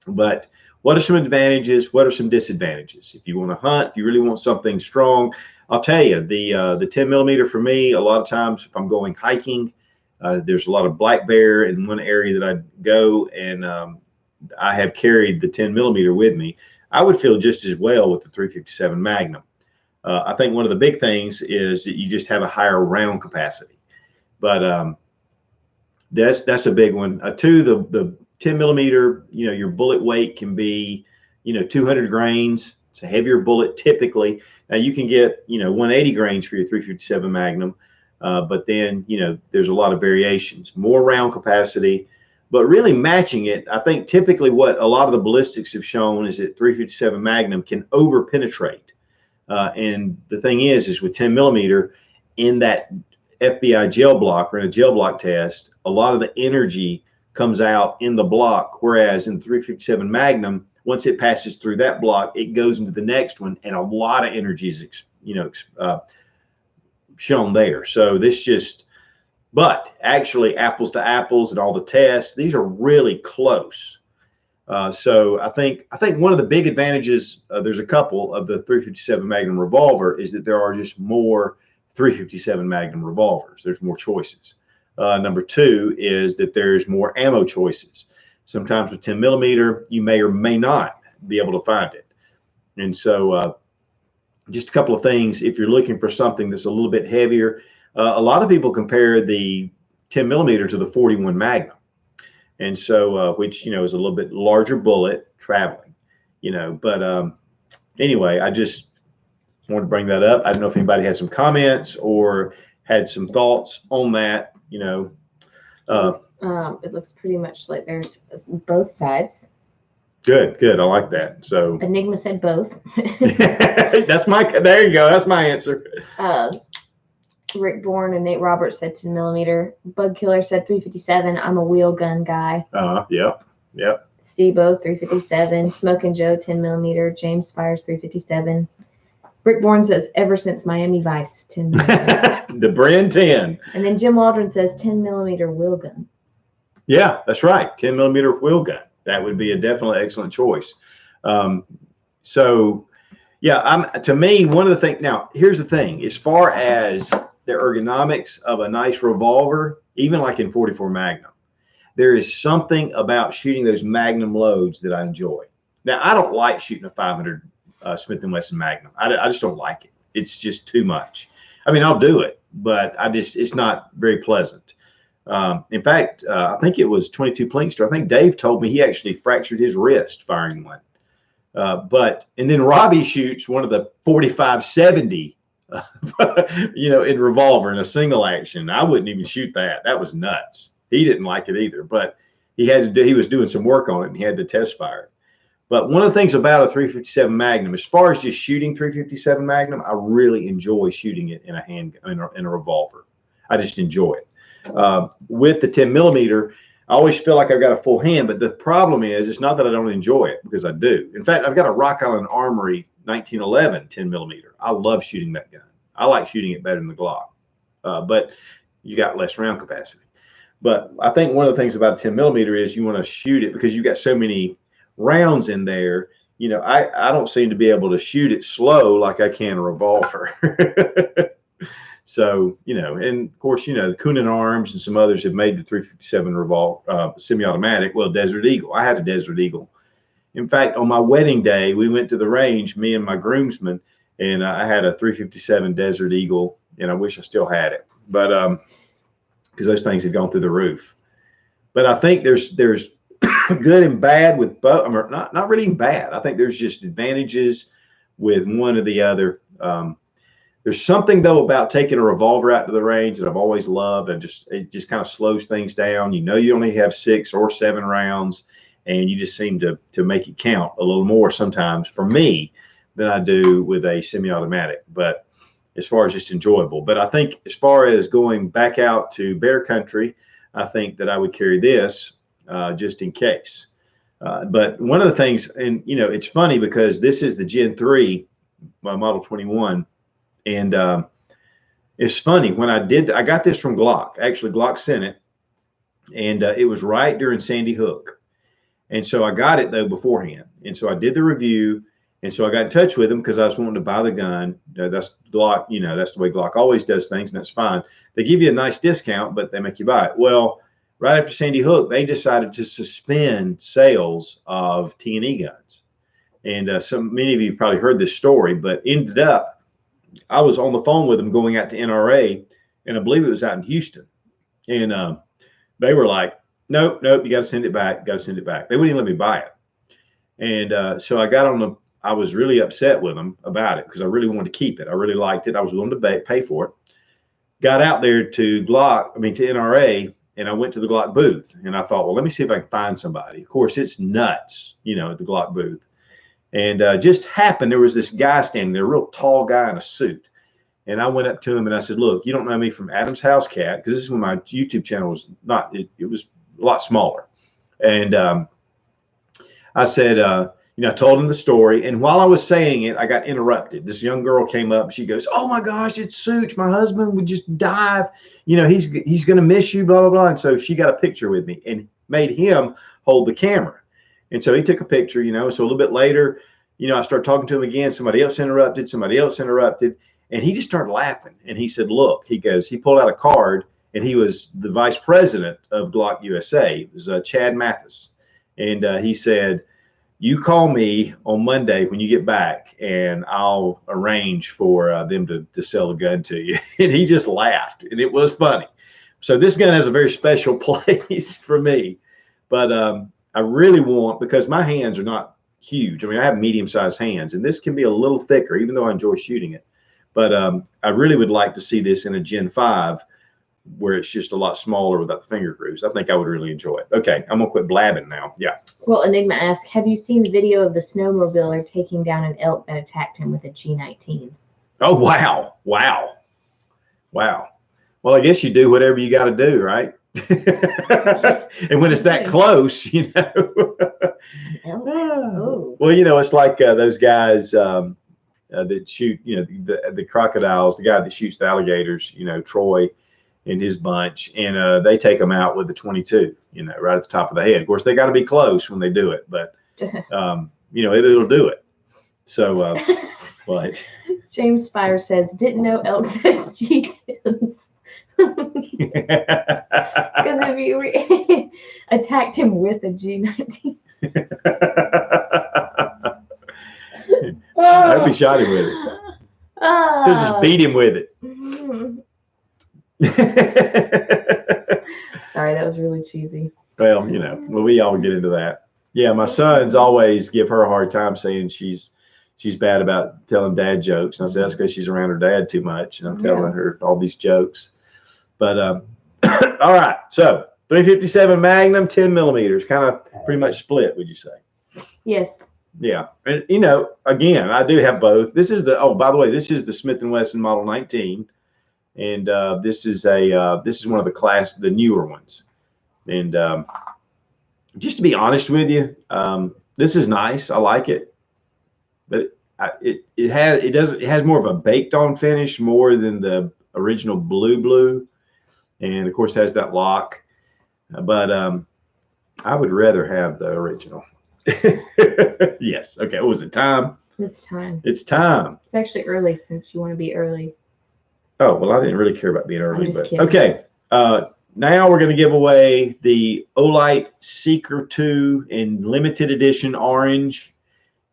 Speaker 1: But what are some advantages? What are some disadvantages? If you want to hunt, if you really want something strong, I'll tell you, the 10 millimeter for me, a lot of times if I'm going hiking, there's a lot of black bear in one area that I go, and I have carried the 10 millimeter with me. I would feel just as well with the 357 Magnum. I think one of the big things is that you just have a higher round capacity, but that's a big one. The 10 millimeter, your bullet weight can be, 200 grains. It's a heavier bullet typically. Now you can get, 180 grains for your 357 Magnum, but then, there's a lot of variations, more round capacity, but really matching it. I think typically what a lot of the ballistics have shown is that 357 Magnum can over penetrate. And the thing is with 10 millimeter in that FBI gel block or in a gel block test, a lot of the energy comes out in the block, whereas in 357 Magnum, once it passes through that block, it goes into the next one, and a lot of energy is, shown there. So but actually apples to apples and all the tests, these are really close. So I think one of the big advantages, there's a couple of the 357 Magnum revolver, is that there are just more 357 Magnum revolvers. There's more choices. Number two is that there's more ammo choices. Sometimes with 10 millimeter, you may or may not be able to find it. And so just a couple of things. If you're looking for something that's a little bit heavier, a lot of people compare the 10 millimeter to the 41 Magnum. And so, which, is a little bit larger bullet traveling, but anyway, I just wanted to bring that up. I don't know if anybody had some comments or had some thoughts on that,
Speaker 2: It looks pretty much like there's both sides.
Speaker 1: Good. I like that. So
Speaker 2: Enigma said both.
Speaker 1: There you go. That's my answer.
Speaker 2: Rick Bourne and Nate Roberts said 10 millimeter. Bug Killer said 357. I'm a wheel gun guy.
Speaker 1: Yep.
Speaker 2: Steve-O 357. Smoking Joe 10 millimeter. James Spires 357. Rick Bourne says ever since Miami Vice 10 millimeter.
Speaker 1: The brand 10.
Speaker 2: And then Jim Waldron says 10 millimeter wheel gun. Yeah,
Speaker 1: that's right. 10 millimeter wheel gun. That would be a definitely excellent choice. So yeah, to me, one of the things, now here's the thing, as far as the ergonomics of a nice revolver, even like in 44 Magnum, there is something about shooting those Magnum loads that I enjoy. Now, I don't like shooting a 500 Smith & Wesson Magnum. I just don't like it. It's just too much. I mean, I'll do it, but it's not very pleasant. In fact, I think it was 22 Plinkster. I think Dave told me he actually fractured his wrist firing one. And then Robbie shoots one of the 45-70, in revolver in a single action. I wouldn't even shoot that. That was nuts. He didn't like it either, but he was doing some work on it and he had to test fire it. But one of the things about a 357 Magnum, as far as just shooting 357 Magnum, I really enjoy shooting it in a revolver. I just enjoy it. With the 10 millimeter, I always feel like I've got a full hand, but the problem is, it's not that I don't enjoy it, because I do. In fact, I've got a Rock Island Armory 1911 10 millimeter. I love shooting that gun. I like shooting it better than the Glock, but you got less round capacity. But I think one of the things about a 10 millimeter is you want to shoot it because you've got so many rounds in there. I don't seem to be able to shoot it slow like I can a revolver. So, and of course, the Coonan Arms and some others have made the 357 revolver semi-automatic. Well, Desert Eagle. I had a Desert Eagle. In fact, on my wedding day, we went to the range, me and my groomsmen, and I had a 357 Desert Eagle, and I wish I still had it, but because those things had gone through the roof. But I think there's good and bad with both. Not really bad. I think there's just advantages with one or the other. There's something though about taking a revolver out to the range that I've always loved, and it just kind of slows things down. You only have 6 or 7 rounds, and you just seem to make it count a little more sometimes for me than I do with a semi-automatic. But as far as just enjoyable, but I think as far as going back out to bear country, I think that I would carry this just in case. But one of the things, and it's funny because this is the Gen 3 Model 21. And it's funny, when I got this from Glock. Actually, Glock sent it, and it was right during Sandy Hook. And so I got it though beforehand. And so I did the review, and so I got in touch with them because I was wanting to buy the gun. That's Glock, that's the way Glock always does things, and that's fine. They give you a nice discount, but they make you buy it. Well, right after Sandy Hook, they decided to suspend sales of T&E guns. And many of you have probably heard this story, but ended up, I was on the phone with them going out to NRA, and I believe it was out in Houston. And they were like, nope, you got to send it back. They wouldn't even let me buy it. And so I was really upset with them about it because I really wanted to keep it. I really liked it. I was willing to pay for it. Got out there to NRA, and I went to the Glock booth, and I thought, well, let me see if I can find somebody. Of course, it's nuts, at the Glock booth. And just happened, there was this guy standing there, a real tall guy in a suit. And I went up to him and I said, look, you don't know me from Adam's House Cat, because this is when my YouTube channel was it was a lot smaller. And I said, I told him the story. And while I was saying it, I got interrupted. This young girl came up. She goes, oh my gosh, it's Such. My husband would just die. He's going to miss you, blah, blah, blah. And so she got a picture with me and made him hold the camera. And so he took a picture, so a little bit later, I started talking to him again. Somebody else interrupted. And he just started laughing. And he said, look, he pulled out a card, and he was the vice president of Glock USA. It was Chad Mathis. And he said, you call me on Monday when you get back, and I'll arrange for them to sell the gun to you. And he just laughed, and it was funny. So this gun has a very special place for me. But I really want, because my hands are not huge. I have medium-sized hands, and this can be a little thicker, even though I enjoy shooting it. But I really would like to see this in a Gen 5 where it's just a lot smaller without the finger grooves. I think I would really enjoy it. Okay, I'm going to quit blabbing now. Yeah.
Speaker 2: Well, Enigma asked, have you seen the video of the snowmobiler taking down an elk that attacked him with a G19?
Speaker 1: Oh, wow. Well, I guess you do whatever you got to do, right? And when it's that close,
Speaker 2: Oh.
Speaker 1: Well, it's like those guys that shoot, the crocodiles, the guy that shoots the alligators, Troy and his bunch, and they take them out with the 22, right at the top of the head. Of course, they got to be close when they do it, but it'll do it. So, what?
Speaker 2: James Spire says, didn't know elks had G10s. Because if you attacked him with a G19.
Speaker 1: I hope he shot him with it. He'll just beat him with it.
Speaker 2: Sorry, that was really cheesy.
Speaker 1: Well, we all get into that. Yeah, my sons always give her a hard time saying she's bad about telling dad jokes. And I said that's because she's around her dad too much, and I'm telling her all these jokes. But all right, so 357 Magnum, 10 millimeters, kind of pretty much split, would you say?
Speaker 2: Yes.
Speaker 1: Yeah, and again, I do have both. This is by the way, this is the Smith & Wesson Model 19, and this is one of the newer ones. And just to be honest with you, this is nice. I like it, but it has more of a baked on finish more than the original blue, and of course has that lock. But I would rather have the original. Yes. Okay. What was it? Time?
Speaker 2: It's time.
Speaker 1: It's time.
Speaker 2: It's actually early since you want to be early.
Speaker 1: Oh, well, I didn't really care about being early, but
Speaker 2: kidding.
Speaker 1: Okay. Now we're going to give away the Olight Seeker 2 in limited edition orange.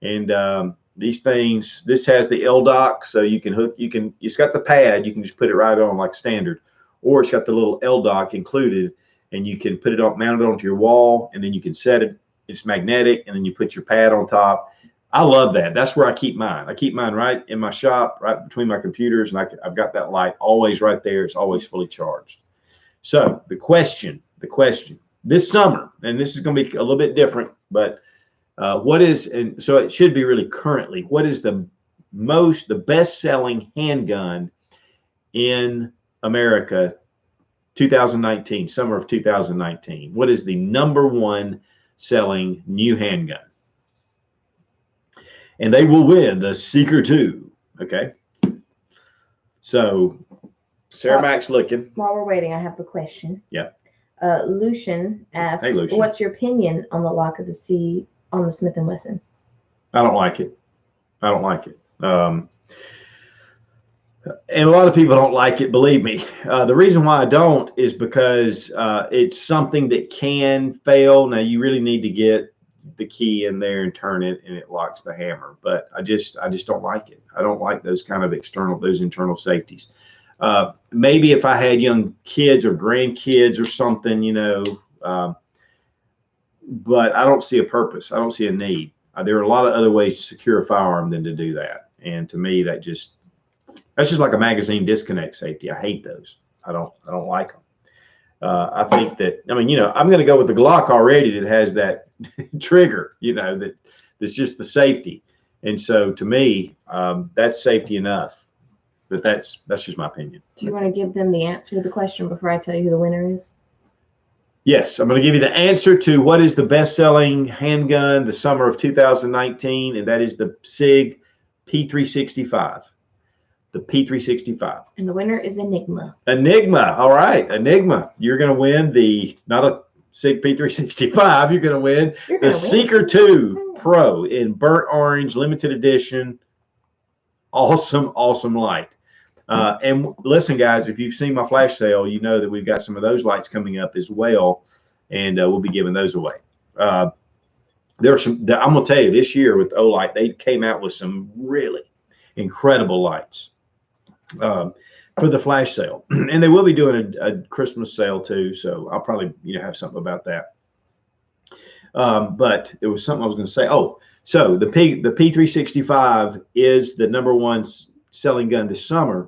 Speaker 1: And these things, this has the L-Dock, so it's got the pad, you can just put it right on like standard, or it's got the little L-Dock included, and you can put it on, mount it onto your wall, and then you can set it. It's magnetic, and then you put your pad on top. I love that. That's where I keep mine. I keep mine right in my shop, right between my computers, and I've got that light always right there. It's always fully charged. So the question this summer, and this is going to be a little bit different, but so it should be really currently, what is the best-selling handgun in America 2019, summer of 2019? What is the #1 selling new handgun? And they will win the Seeker 2. Okay. So Sarah Mac's looking.
Speaker 2: While we're waiting, I have a question.
Speaker 1: Yeah.
Speaker 2: Lucian asked,
Speaker 1: Hey, Lucian.
Speaker 2: What's your opinion on the lock of the C on the Smith & Wesson?
Speaker 1: I don't like it. And a lot of people don't like it, believe me. The reason why I don't is because it's something that can fail. Now, you really need to get the key in there and turn it, and it locks the hammer. But I just don't like it. I don't like those kind of internal safeties. Maybe if I had young kids or grandkids or something, but I don't see a purpose. I don't see a need. There are a lot of other ways to secure a firearm than to do that. And to me, that's just like a magazine disconnect safety. I hate those. I don't like them. I think that, I'm going to go with the Glock already that has that trigger, that's just the safety. And so to me, that's safety enough. But that's just my opinion.
Speaker 2: Do you want to give them the answer to the question before I tell you who the winner is?
Speaker 1: Yes, I'm going to give you the answer to what is the best-selling handgun the summer of 2019, and that is the SIG P365. The P365.
Speaker 2: And the winner is Enigma.
Speaker 1: Enigma. All right, Enigma. You're going to win not a SIG P365. You're going to win the Seeker 2 Pro in burnt orange, limited edition. Awesome light. And listen, guys, if you've seen my flash sale, you know that we've got some of those lights coming up as well, and we'll be giving those away. There are some. I'm going to tell you, this year with Olight, they came out with some really incredible lights for the flash sale, and they will be doing a Christmas sale too. So I'll probably have something about that. But there was something I was going to say. Oh, so the P365 is the #1 selling gun this summer.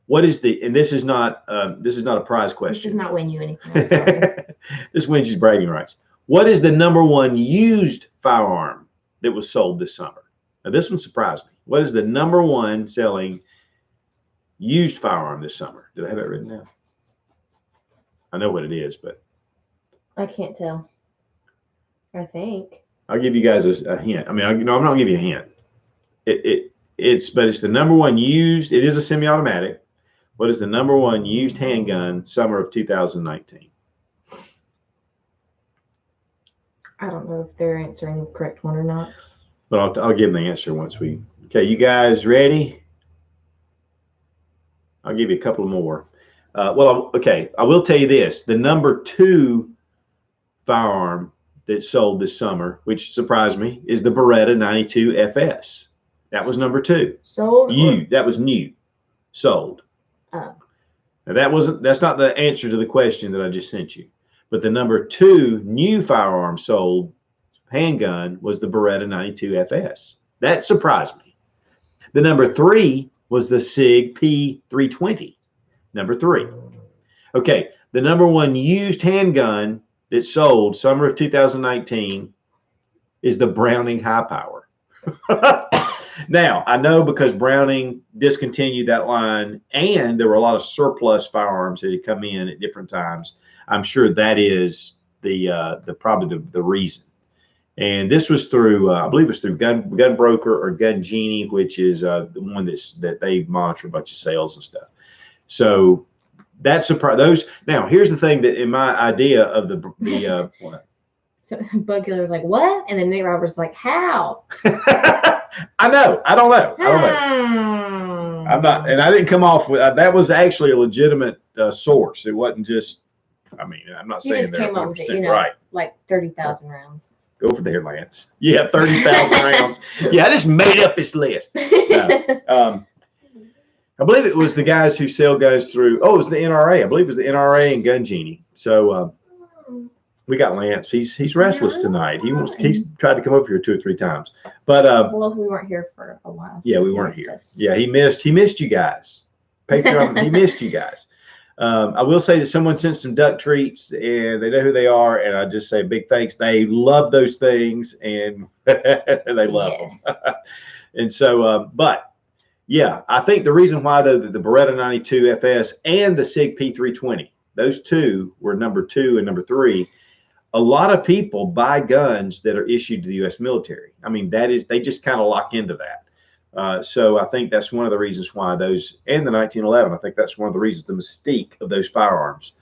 Speaker 1: What is and this is not a prize question.
Speaker 2: This does not win you anything. I'm sorry.
Speaker 1: This wins you bragging rights. What is the #1 used firearm that was sold this summer? Now this one surprised me. What is the #1 selling used firearm this summer? Do I have it written down? I know what it is, but
Speaker 2: I can't tell. I think
Speaker 1: I'll give you guys a hint. I'm not going to give you a hint. It's the #1 used. It is a semi-automatic. What is the #1 used handgun summer of 2019?
Speaker 2: I don't know if they're answering the correct one or not.
Speaker 1: But I'll give them the answer once we. Okay, you guys ready? I'll give you a couple more. Okay, I will tell you this: the number 2 firearm that sold this summer, which surprised me, is the Beretta 92 FS. That was number 2.
Speaker 2: Sold?
Speaker 1: That was new. Sold.
Speaker 2: Oh.
Speaker 1: Now that's not the answer to the question that I just sent you. But the number 2 new firearm sold handgun was the Beretta 92 FS. That surprised me. The number 3 was the SIG P320. Number 3. Okay, the number 1 used handgun that sold summer of 2019 is the Browning High Power. Now, I know because Browning discontinued that line and there were a lot of surplus firearms that had come in at different times. I'm sure that is probably the reason. And this was through, I believe it was through Gun Broker or Gun Genie, which is the one that they monitor a bunch of sales and stuff. So that's those. Now, here's the thing that in my idea of the what?
Speaker 2: So Bug Killer was like, what? And then Nate Roberts like, how?
Speaker 1: I know. I don't know. I'm not, and I didn't come off with that. Was actually a legitimate source. It wasn't just. I mean, I'm not saying they're 100% right.
Speaker 2: Like 30,000 rounds.
Speaker 1: Go for there, Lance. Yeah, 30,000 rounds. Yeah, I just made up this list. No. I believe it was the guys who sell guns through. Oh, it was the NRA. I believe it was the NRA and Gun Genie. So we got Lance. He's restless tonight. He's tried to come over here 2 or 3 times. But
Speaker 2: well, we weren't here for a while.
Speaker 1: So yeah, we weren't here. Yeah, he missed you guys. Patreon. He missed you guys. I will say that someone sent some duck treats and they know who they are. And I just say big thanks. They love those things and they love them. And so, but yeah, I think the reason why the Beretta 92 FS and the SIG P320, those 2 were number 2 and number 3. A lot of people buy guns that are issued to the U.S. military. I mean, they just kind of lock into that. So I think that's one of the reasons why those, and the 1911, I think that's one of the reasons, the mystique of those firearms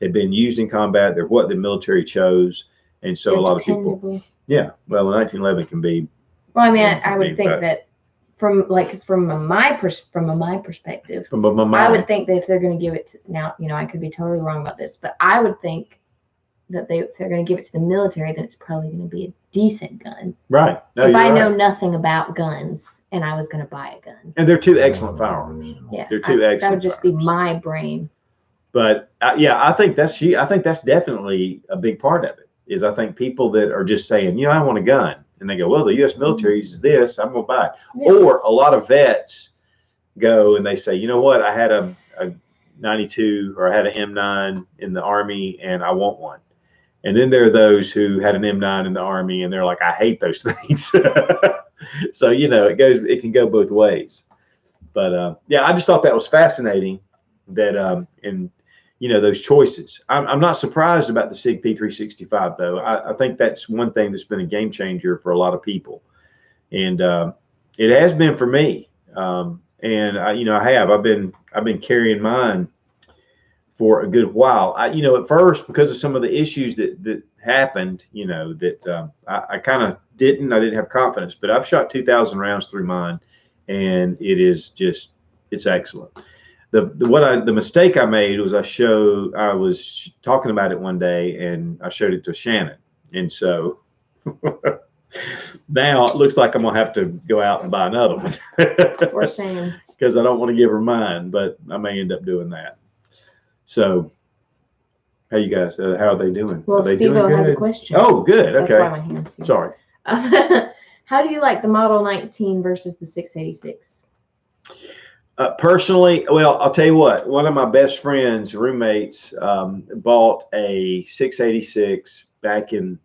Speaker 1: had been used in combat. They're what the military chose. And so a lot of people, yeah, well, the 1911 can be.
Speaker 2: Well, I mean, I would think that from my perspective, I would think that if they're going to give it to, now, I could be totally wrong about this, but I would think that if they're going to give it to the military, then it's probably going to be a decent gun.
Speaker 1: Right. No,
Speaker 2: if I know nothing about guns and I was going to buy a gun.
Speaker 1: And they're 2 excellent firearms.
Speaker 2: Yeah.
Speaker 1: They're 2 excellent.
Speaker 2: That would just
Speaker 1: firearms.
Speaker 2: be my brain.
Speaker 1: But yeah, I think that's definitely a big part of it. Is I think people that are just saying, I want a gun, and they go, well, the U.S. military uses this, I'm going to buy it. Yeah. Or a lot of vets go and they say, you know what, I had a 92 or I had an M9 in the Army and I want one. And then there are those who had an M9 in the Army and they're like, I hate those things. So, it can go both ways. But yeah, I just thought that was fascinating that in those choices. I'm not surprised about the SIG P365 though. I think that's one thing that's been a game changer for a lot of people, and it has been for me. And I've been carrying mine for a good while. At first, because of some of the issues that happened, I kind of didn't have confidence. But I've shot 2,000 rounds through mine, and it's excellent. The mistake I made was I was talking about it one day and I showed it to Shannon, and so now it looks like I'm gonna have to go out and buy another one.
Speaker 2: For Shannon.
Speaker 1: Because I don't want to give her mine, but I may end up doing that. So, how you guys? How are they doing?
Speaker 2: Well, Steve-O has a question.
Speaker 1: Oh, good.
Speaker 2: That's
Speaker 1: okay.
Speaker 2: why my hand's here.
Speaker 1: Sorry.
Speaker 2: How do you like the Model 19 versus the 686?
Speaker 1: Personally, well, I'll tell you what. One of my best friends, roommates, bought a 686 back in,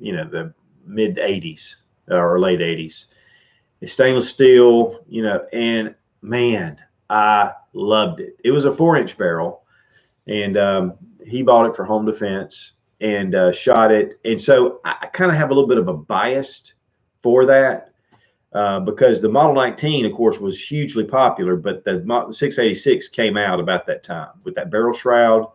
Speaker 1: the mid 80s or late 80s. It's stainless steel, and man, I loved it. It was a 4-inch barrel, and he bought it for home defense and shot it. And so I kind of have a little bit of a bias for that. Because the Model 19, of course, was hugely popular, but the 686 came out about that time with that barrel shroud.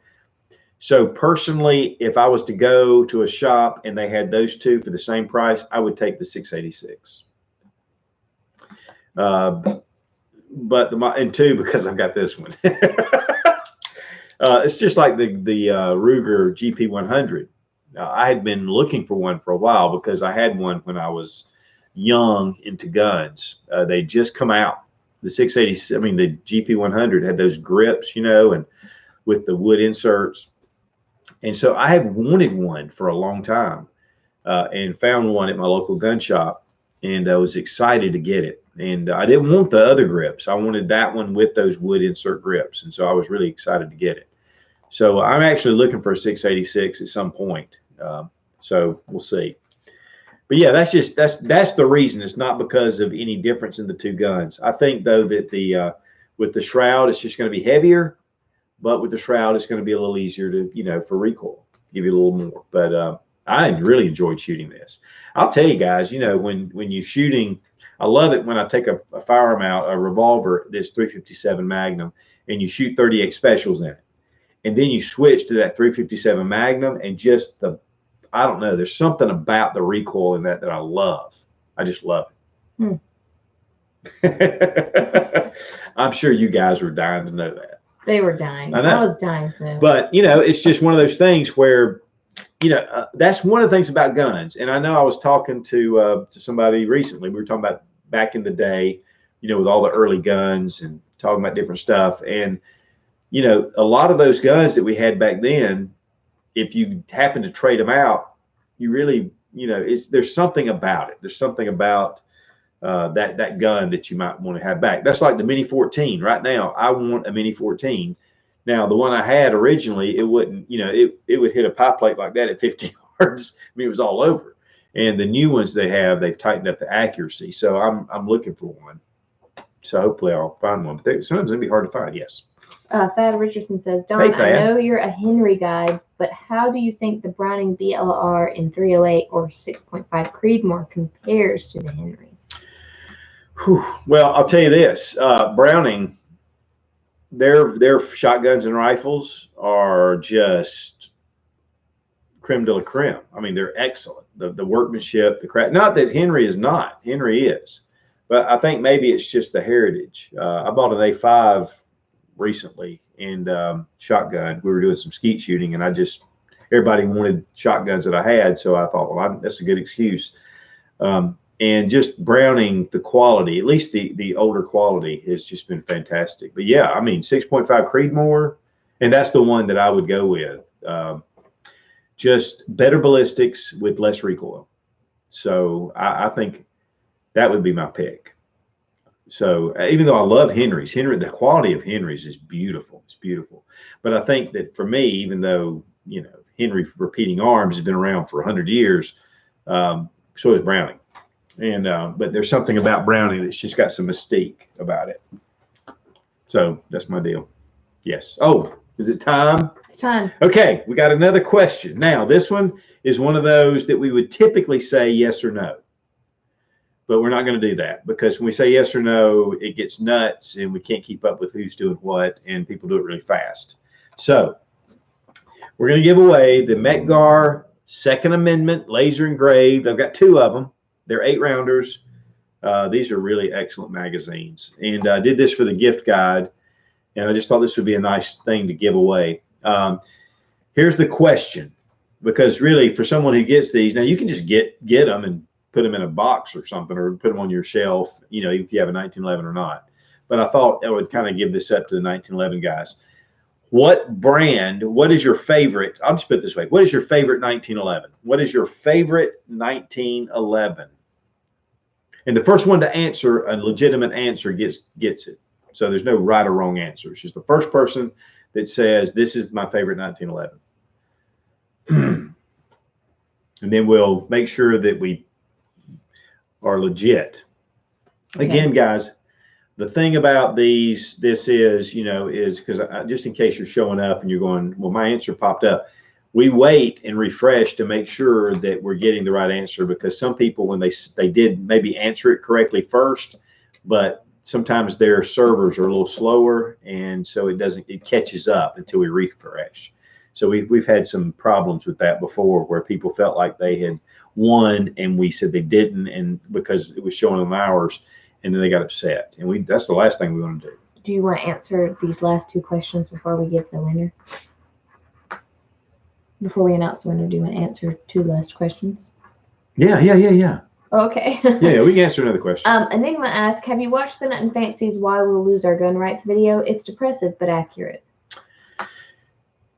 Speaker 1: So personally, if I was to go to a shop and they had those two for the same price, I would take the 686. And two, because I've got this one. It's just like the Ruger GP100. I had been looking for one for a while because I had one when I was young into guns. They just come out. The 680, I mean, the GP100 had those grips, and with the wood inserts. And so I have wanted one for a long time, and found one at my local gun shop, and I was excited to get it. And I didn't want the other grips. I wanted that one with those wood insert grips. And so I was really excited to get it. So I'm actually looking for a 686 at some point. So we'll see. But yeah, that's the reason. It's not because of any difference in the two guns. I think though that with the Shroud, it's just going to be heavier, but with the Shroud, it's going to be a little easier to, for recoil, give you a little more. But I really enjoyed shooting this. I'll tell you guys, when you're shooting, I love it when I take a firearm out, a revolver, this 357 Magnum, and you shoot 38 specials in it. And then you switch to that 357 Magnum, and just I don't know, there's something about the recoil in that I love. I just love it. I'm sure you guys were dying to know that.
Speaker 2: They were dying. I was dying to know.
Speaker 1: But, it's just one of those things where, that's one of the things about guns. And I know I was talking to somebody recently. We were talking about back in the day, with all the early guns and talking about different stuff. And, a lot of those guns that we had back then, if you happen to trade them out, you really, there's something about it. There's something about that gun that you might want to have back. That's like the Mini 14. Right now, I want a Mini 14. Now, the one I had originally, it wouldn't, it would hit a pie plate like that at 50 yards. I mean, it was all over. And the new ones they've tightened up the accuracy. So I'm looking for one. So hopefully I'll find one. But sometimes it'll be hard to find. Yes.
Speaker 2: Thad Richardson says, Don,
Speaker 1: Hey,
Speaker 2: I know you're a Henry guy, but how do you think the Browning BLR in 308 or 6.5 Creedmoor compares to the Henry?
Speaker 1: Whew. Well, I'll tell you this, Browning, their shotguns and rifles are just creme de la creme. I mean, they're excellent. The workmanship, the craft. Not that Henry is not. Henry is. But I think maybe it's just the heritage. I bought an A5 recently and shotgun. We were doing some skeet shooting, and everybody wanted shotguns that I had. So I thought, well, that's a good excuse. And just Browning, the quality, at least the older quality, has just been fantastic. But yeah, I mean, 6.5 Creedmoor, and that's the one that I would go with. Just better ballistics with less recoil. So I think that would be my pick. So even though I love Henry's, the quality of Henry's is beautiful. It's beautiful. But I think that for me, even though, Henry repeating arms has been around for 100 years, so is Browning. And but there's something about Browning that's just got some mystique about it. So that's my deal. Yes. Oh, is it time?
Speaker 2: It's time.
Speaker 1: Okay, we got another question. Now, this one is one of those that we would typically say yes or no. But we're not going to do that, because when we say yes or no, it gets nuts and we can't keep up with who's doing what, and people do it really fast. So we're going to give away the Mec-Gar Second Amendment laser engraved. I've got two of them. They're 8-rounders. These are really excellent magazines. And I did this for the gift guide, and I just thought this would be a nice thing to give away. Here's the question, because really for someone who gets these, now you can just get them and put them in a box or something, or put them on your shelf, if you have a 1911 or not. But I thought I would kind of give this up to the 1911 guys. What is your favorite? I'll just put it this way. What is your favorite 1911? What is your favorite 1911? And the first one to answer a legitimate answer gets it. So there's no right or wrong answer. It's just the first person that says, this is my favorite 1911. And then we'll make sure that we are legit. Again, guys, the thing about this is because just in case you're showing up and you're going, well, my answer popped up. We wait and refresh to make sure that we're getting the right answer, because some people, when they did maybe answer it correctly first, but sometimes their servers are a little slower, and so it catches up until we refresh. So we've had some problems with that before, where people felt like they had won and we said they didn't, and because it was showing them ours, and then they got upset. And that's the last thing we want to do.
Speaker 2: Do you want to answer these last two questions before we give the winner? Before we announce the winner, do you want to answer two last questions?
Speaker 1: Yeah.
Speaker 2: Okay.
Speaker 1: Yeah, we can answer another question.
Speaker 2: Enigma asks, have you watched the Nut and Fancy's Why We'll Lose Our Gun Rights video? It's depressive but accurate.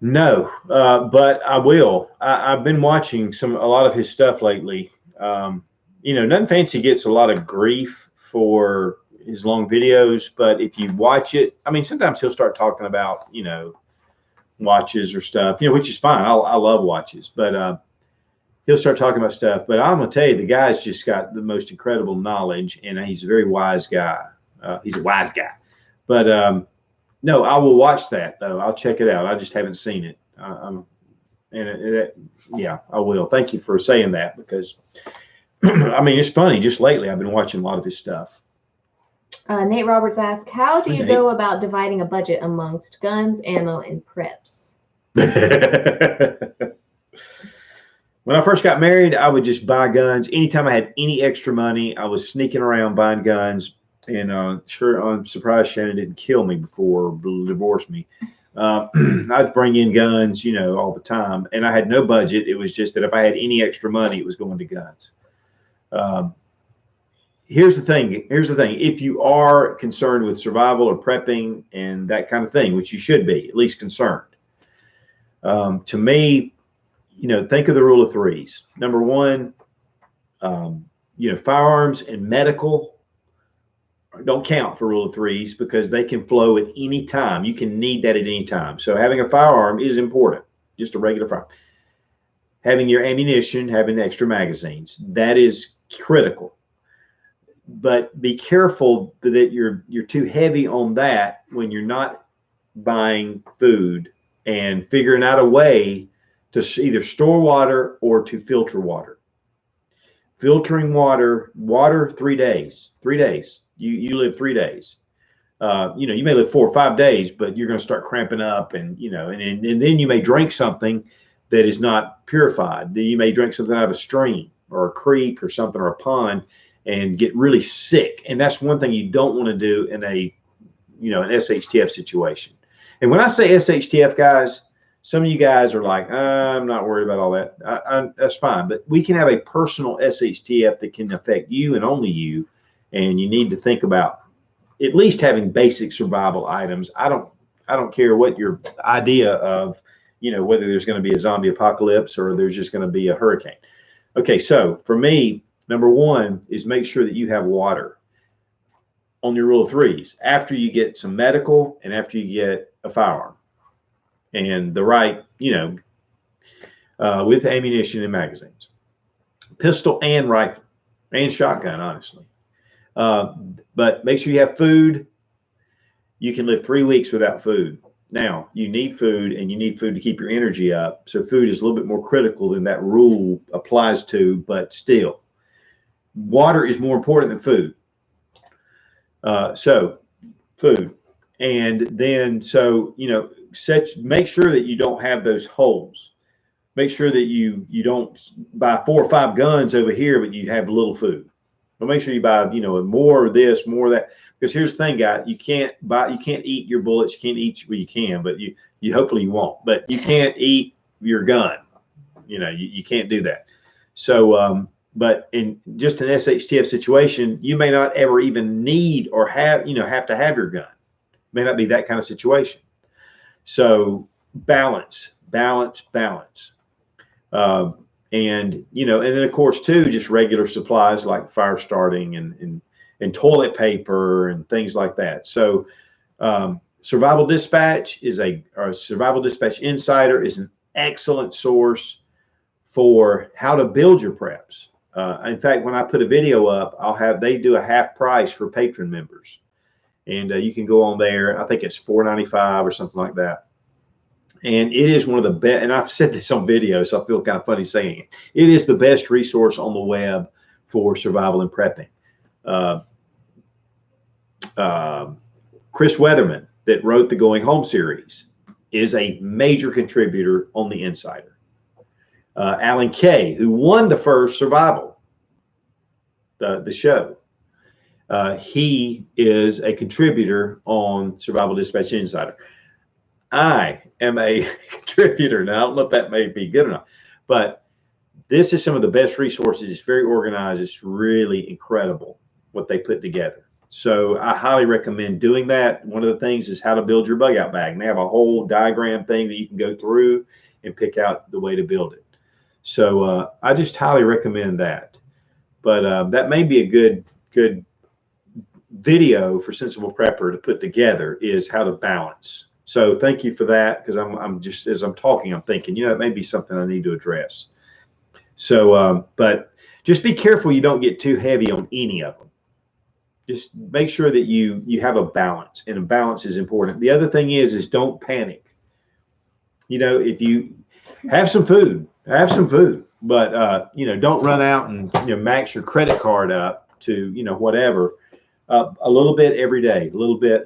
Speaker 1: No, but I will. I've been watching a lot of his stuff lately. Nut and Fancy gets a lot of grief for his long videos, but if you watch it, I mean, sometimes he'll start talking about, watches or stuff, which is fine. I love watches, but he'll start talking about stuff. But I'm going to tell you, the guy's just got the most incredible knowledge, and he's a very wise guy. He's a wise guy. But no, I will watch that, though. I'll check it out. I just haven't seen it. Yeah, I will. Thank you for saying that, because, I mean, it's funny. Just lately, I've been watching a lot of his stuff.
Speaker 2: Nate Roberts asks, how do you go about dividing a budget amongst guns, ammo, and preps?
Speaker 1: When I first got married, I would just buy guns. Anytime I had any extra money, I was sneaking around buying guns. And sure, I'm surprised Shannon didn't kill me before or divorce me. I'd bring in guns, all the time. And I had no budget. It was just that if I had any extra money, it was going to guns. Here's the thing. If you are concerned with survival or prepping and that kind of thing, which you should be, at least concerned, to me, think of the rule of threes. Number one, firearms and medical don't count for rule of threes, because they can flow at any time. You can need that at any time. So having a firearm is important, just a regular firearm. Having your ammunition, having extra magazines, that is critical. But be careful that you're too heavy on that when you're not buying food, and figuring out a way to either store water or to filter water. Filtering water 3 days. 3 days. You live 3 days. You may live 4 or 5 days, but you're going to start cramping up, and then you may drink something that is not purified. Then you may drink something out of a stream or a creek or something, or a pond, and get really sick. And that's one thing you don't want to do in an SHTF situation. And when I say SHTF, guys, some of you guys are like, I'm not worried about all that. That's fine. But we can have a personal SHTF that can affect you and only you. And you need to think about at least having basic survival items. I don't care what your idea of, whether there's going to be a zombie apocalypse or there's just going to be a hurricane. Okay, so for me, number one is make sure that you have water on your rule of threes after you get some medical and after you get a firearm and the right, with ammunition and magazines, pistol and rifle and shotgun, honestly. But make sure you have food. You can live 3 weeks without food. Now, you need food, and you need food to keep your energy up. So food is a little bit more critical than that rule applies to, but still, water is more important than food. So food. And then, make sure that you don't have those holes. Make sure that you don't buy 4 or 5 guns over here, but you have little food. But make sure you buy, more of this, more of that. Because here's the thing, guys, you can't eat your bullets. You can't eat, well, you can, but you hopefully you won't. But you can't eat your gun. You can't do that. So, but in just an SHTF situation, you may not ever even need or have to have your gun. It may not be that kind of situation. So balance. And then of course too, just regular supplies like fire starting and toilet paper and things like that. So Survival Dispatch Survival Dispatch Insider is an excellent source for how to build your preps. In fact, when I put a video up, they do a half price for patron members, and you can go on there. I think it's $4.95 or something like that. And it is one of the best, and I've said this on video, so I feel kind of funny saying it. It is the best resource on the web for survival and prepping. Chris Weatherman, that wrote the Going Home series, is a major contributor on the Insider. Alan Kay, who won the first Survival, the show, he is a contributor on Survival Dispatch Insider. I am a contributor. Now, I don't know if that may be good enough, but this is some of the best resources. It's very organized. It's really incredible what they put together. So I highly recommend doing that. One of the things is how to build your bug out bag. And they have a whole diagram thing that you can go through and pick out the way to build it. So I just highly recommend that. But that may be a good video for Sensible Prepper to put together, is how to balance. So thank you for that, because I'm just, as I'm talking, I'm thinking, it may be something I need to address. So, but just be careful you don't get too heavy on any of them. Just make sure that you have a balance, and a balance is important. The other thing is don't panic. If you have some food, but don't run out and max your credit card up to whatever. A little bit every day, a little bit.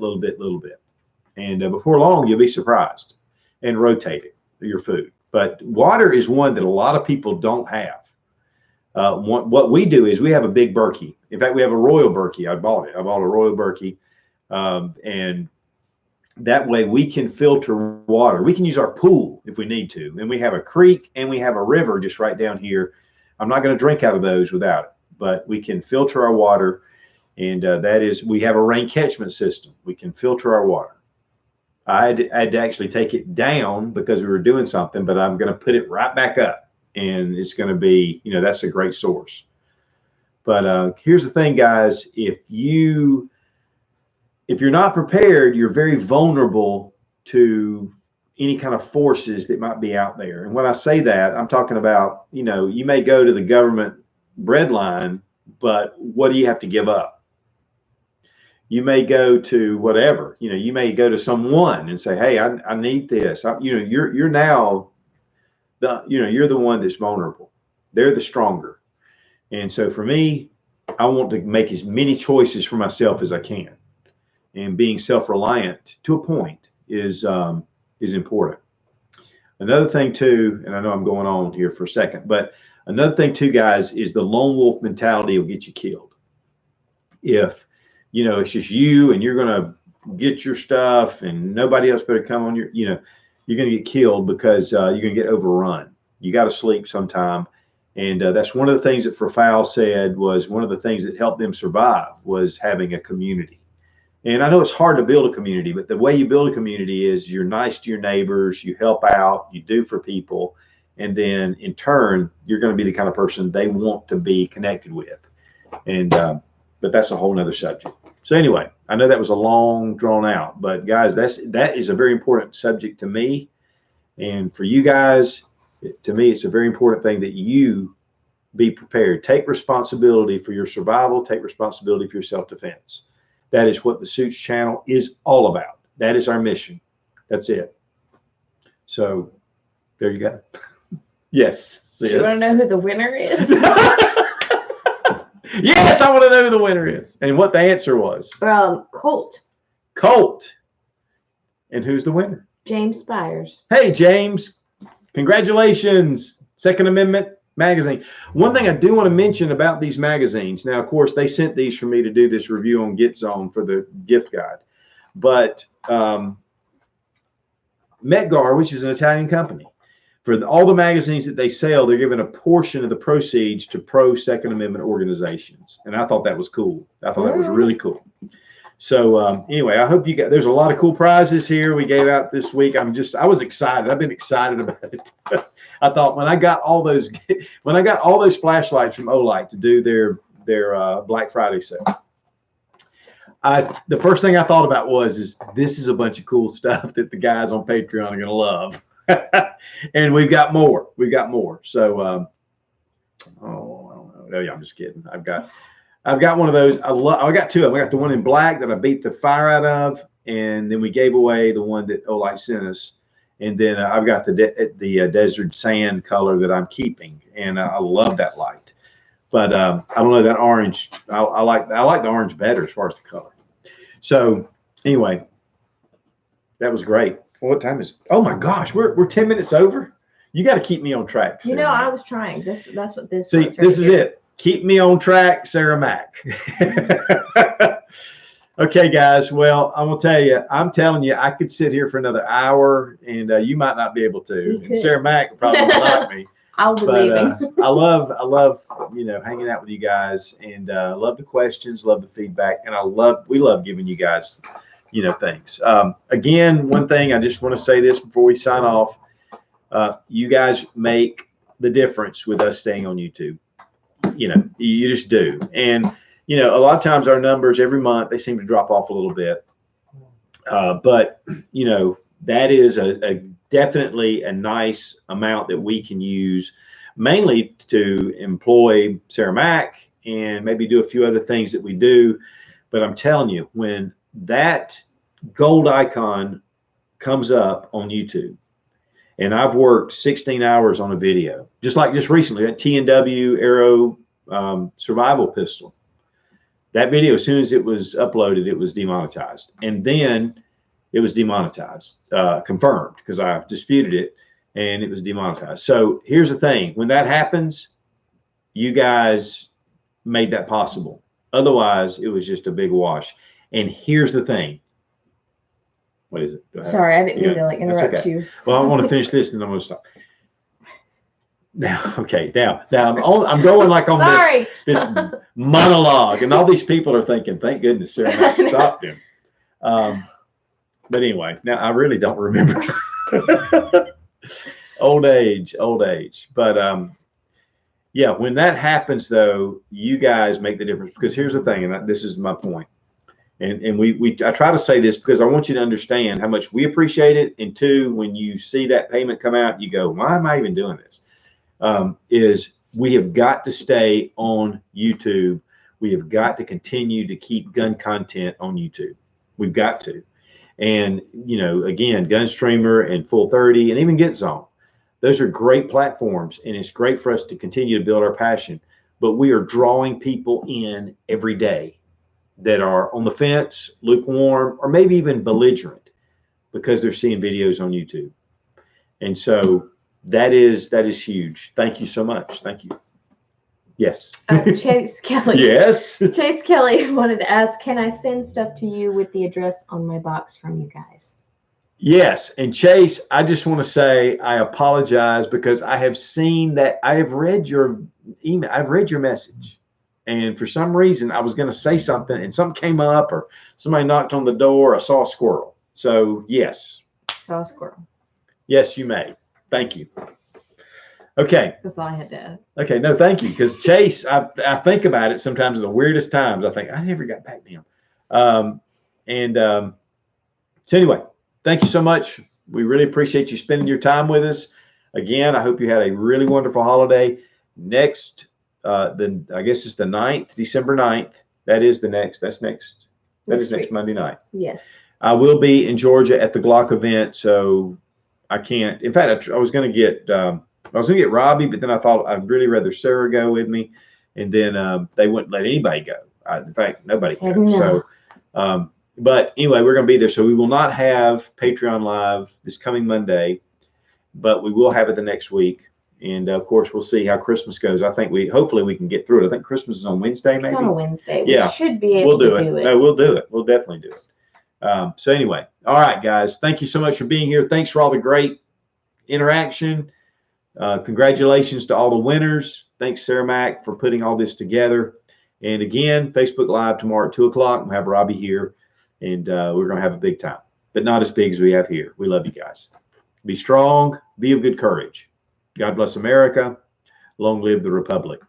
Speaker 1: And before long, you'll be surprised, and rotate it, your food. But water is one that a lot of people don't have. What we do is we have a big Berkey. In fact, we have a Royal Berkey. I bought a Royal Berkey. And that way we can filter water. We can use our pool if we need to. And we have a creek and we have a river just right down here. I'm not going to drink out of those without it, but we can filter our water. And we have a rain catchment system. We can filter our water. I had to actually take it down because we were doing something, but I'm going to put it right back up, and it's going to be, that's a great source. But here's the thing, guys, if you're not prepared, you're very vulnerable to any kind of forces that might be out there. And when I say that, I'm talking about, you may go to the government bread line, but what do you have to give up? You may go to whatever, you may go to someone and say, hey, I need this. You're now you're the one that's vulnerable. They're the stronger. And so for me, I want to make as many choices for myself as I can. And being self-reliant to a point is important. Another thing too, and I know I'm going on here for a second, but another thing too, guys, is the lone wolf mentality will get you killed. If it's just you and you're going to get your stuff and nobody else better come on you're going to get killed because you're going to get overrun. You got to sleep sometime. And that's one of the things that Verfowl said was one of the things that helped them survive was having a community. And I know it's hard to build a community, but the way you build a community is you're nice to your neighbors, you help out, you do for people. And then in turn, you're going to be the kind of person they want to be connected with. And, but that's a whole nother subject. So anyway, I know that was a long drawn out, but guys, that is a very important subject to me. And for you guys, to me, it's a very important thing that you be prepared. Take responsibility for your survival. Take responsibility for your self-defense. That is what the Suits channel is all about. That is our mission. That's it. So there you go. Yes.
Speaker 2: Do you want to know who the winner is?
Speaker 1: Yes, I want to know who the winner is and what the answer was.
Speaker 2: Colt.
Speaker 1: Colt. And who's the winner?
Speaker 2: James Spires.
Speaker 1: Hey, James. Congratulations. Second Amendment magazine. One thing I do want to mention about these magazines. Now, of course, they sent these for me to do this review on GetZone for the gift guide. But Metgar, which is an Italian company, for all the magazines that they sell, they're giving a portion of the proceeds to pro-Second Amendment organizations. And I thought that was cool. I thought that was really cool. So anyway, I hope you got, there's a lot of cool prizes here we gave out this week. I was excited. I've been excited about it. I thought when I got all those flashlights from Olight to do their Black Friday sale, the first thing I thought about is this is a bunch of cool stuff that the guys on Patreon are going to love. And we've got more. So, I don't know. No, yeah, I'm just kidding. I've got one of those. I got two of them. I got the one in black that I beat the fire out of, and then we gave away the one that Olight sent us. And then I've got the desert sand color that I'm keeping, and I love that light. But I don't know, that orange. I like the orange better as far as the color. So anyway, that was great. What time is it? Oh my gosh, we're 10 minutes over. You got to keep me on track.
Speaker 2: Sarah Mac. I was trying. That's what this.
Speaker 1: See, this is it. Keep me on track, Sarah Mac. Okay, guys. Well, I'm gonna tell you. I'm telling you, I could sit here for another hour, and you might not be able to. And Sarah Mac probably won't like me.
Speaker 2: I'll be leaving.
Speaker 1: I love hanging out with you guys, and love the questions, love the feedback, and we love giving you guys things. Again, one thing I just want to say this before we sign off. You guys make the difference with us staying on YouTube. You just do. And a lot of times our numbers every month, they seem to drop off a little bit. But that is definitely a nice amount that we can use mainly to employ Sarah Mac and maybe do a few other things that we do. But I'm telling you, when that gold icon comes up on YouTube, and I've worked 16 hours on a video, just recently, that T&W Arrow survival pistol. That video, as soon as it was uploaded, it was demonetized. And then it was demonetized, confirmed, because I disputed it, and it was demonetized. So here's the thing. When that happens, you guys made that possible. Otherwise, it was just a big wash. And here's the thing. What is it?
Speaker 2: Sorry, I didn't mean to interrupt you.
Speaker 1: Well, I want to finish this, and then I'm going to stop. Now, okay, now I'm going like on this monologue, and all these people are thinking, "Thank goodness Sarah Mac stopped him." But anyway, now I really don't remember. Old age. But yeah, when that happens, though, you guys make the difference, because here's the thing, and this is my point. And I try to say this because I want you to understand how much we appreciate it. And two, when you see that payment come out, you go, why am I even doing this? Is we have got to stay on YouTube. We have got to continue to keep gun content on YouTube. We've got to. And, again, Gunstreamer and Full 30 and even GetZone, those are great platforms. And it's great for us to continue to build our passion. But we are drawing people in every day that are on the fence, lukewarm, or maybe even belligerent because they're seeing videos on YouTube. And so that is huge. Thank you so much. Thank you. Yes.
Speaker 2: Chase Kelly.
Speaker 1: Yes.
Speaker 2: Chase Kelly wanted to ask, can I send stuff to you with the address on my box from you guys?
Speaker 1: Yes. And Chase, I just want to say I apologize because I have seen that. I have read your email. I've read your message. And for some reason, I was going to say something, and something came up, or somebody knocked on the door. I saw a squirrel. So, yes.
Speaker 2: Saw a squirrel.
Speaker 1: Yes, you may. Thank you. Okay.
Speaker 2: That's all I had to add.
Speaker 1: Okay. No, thank you. Because Chase, I think about it sometimes at the weirdest times. I think, I never got back to him. So anyway, thank you so much. We really appreciate you spending your time with us. Again, I hope you had a really wonderful holiday. Next, then I guess it's the 9th, December 9th. That is next Monday night.
Speaker 2: Yes.
Speaker 1: I will be in Georgia at the Glock event, so I can't. In fact, I was going to get Robbie, but then I thought I'd really rather Sarah go with me, and then they wouldn't let anybody go. In fact, nobody could. No. So, but anyway, we're going to be there. So we will not have Patreon Live this coming Monday, but we will have it the next week. And of course, we'll see how Christmas goes. I think hopefully we can get through it. I think Christmas is on Wednesday, maybe.
Speaker 2: It's on a Wednesday.
Speaker 1: Yeah.
Speaker 2: We should be able to do it.
Speaker 1: No, we'll do it. We'll definitely do it. So anyway, all right, guys. Thank you so much for being here. Thanks for all the great interaction. Congratulations to all the winners. Thanks, Sarah Mac, for putting all this together. And again, Facebook Live tomorrow at 2 o'clock. We'll have Robbie here, and we're going to have a big time, but not as big as we have here. We love you guys. Be strong. Be of good courage. God bless America. Long live the Republic.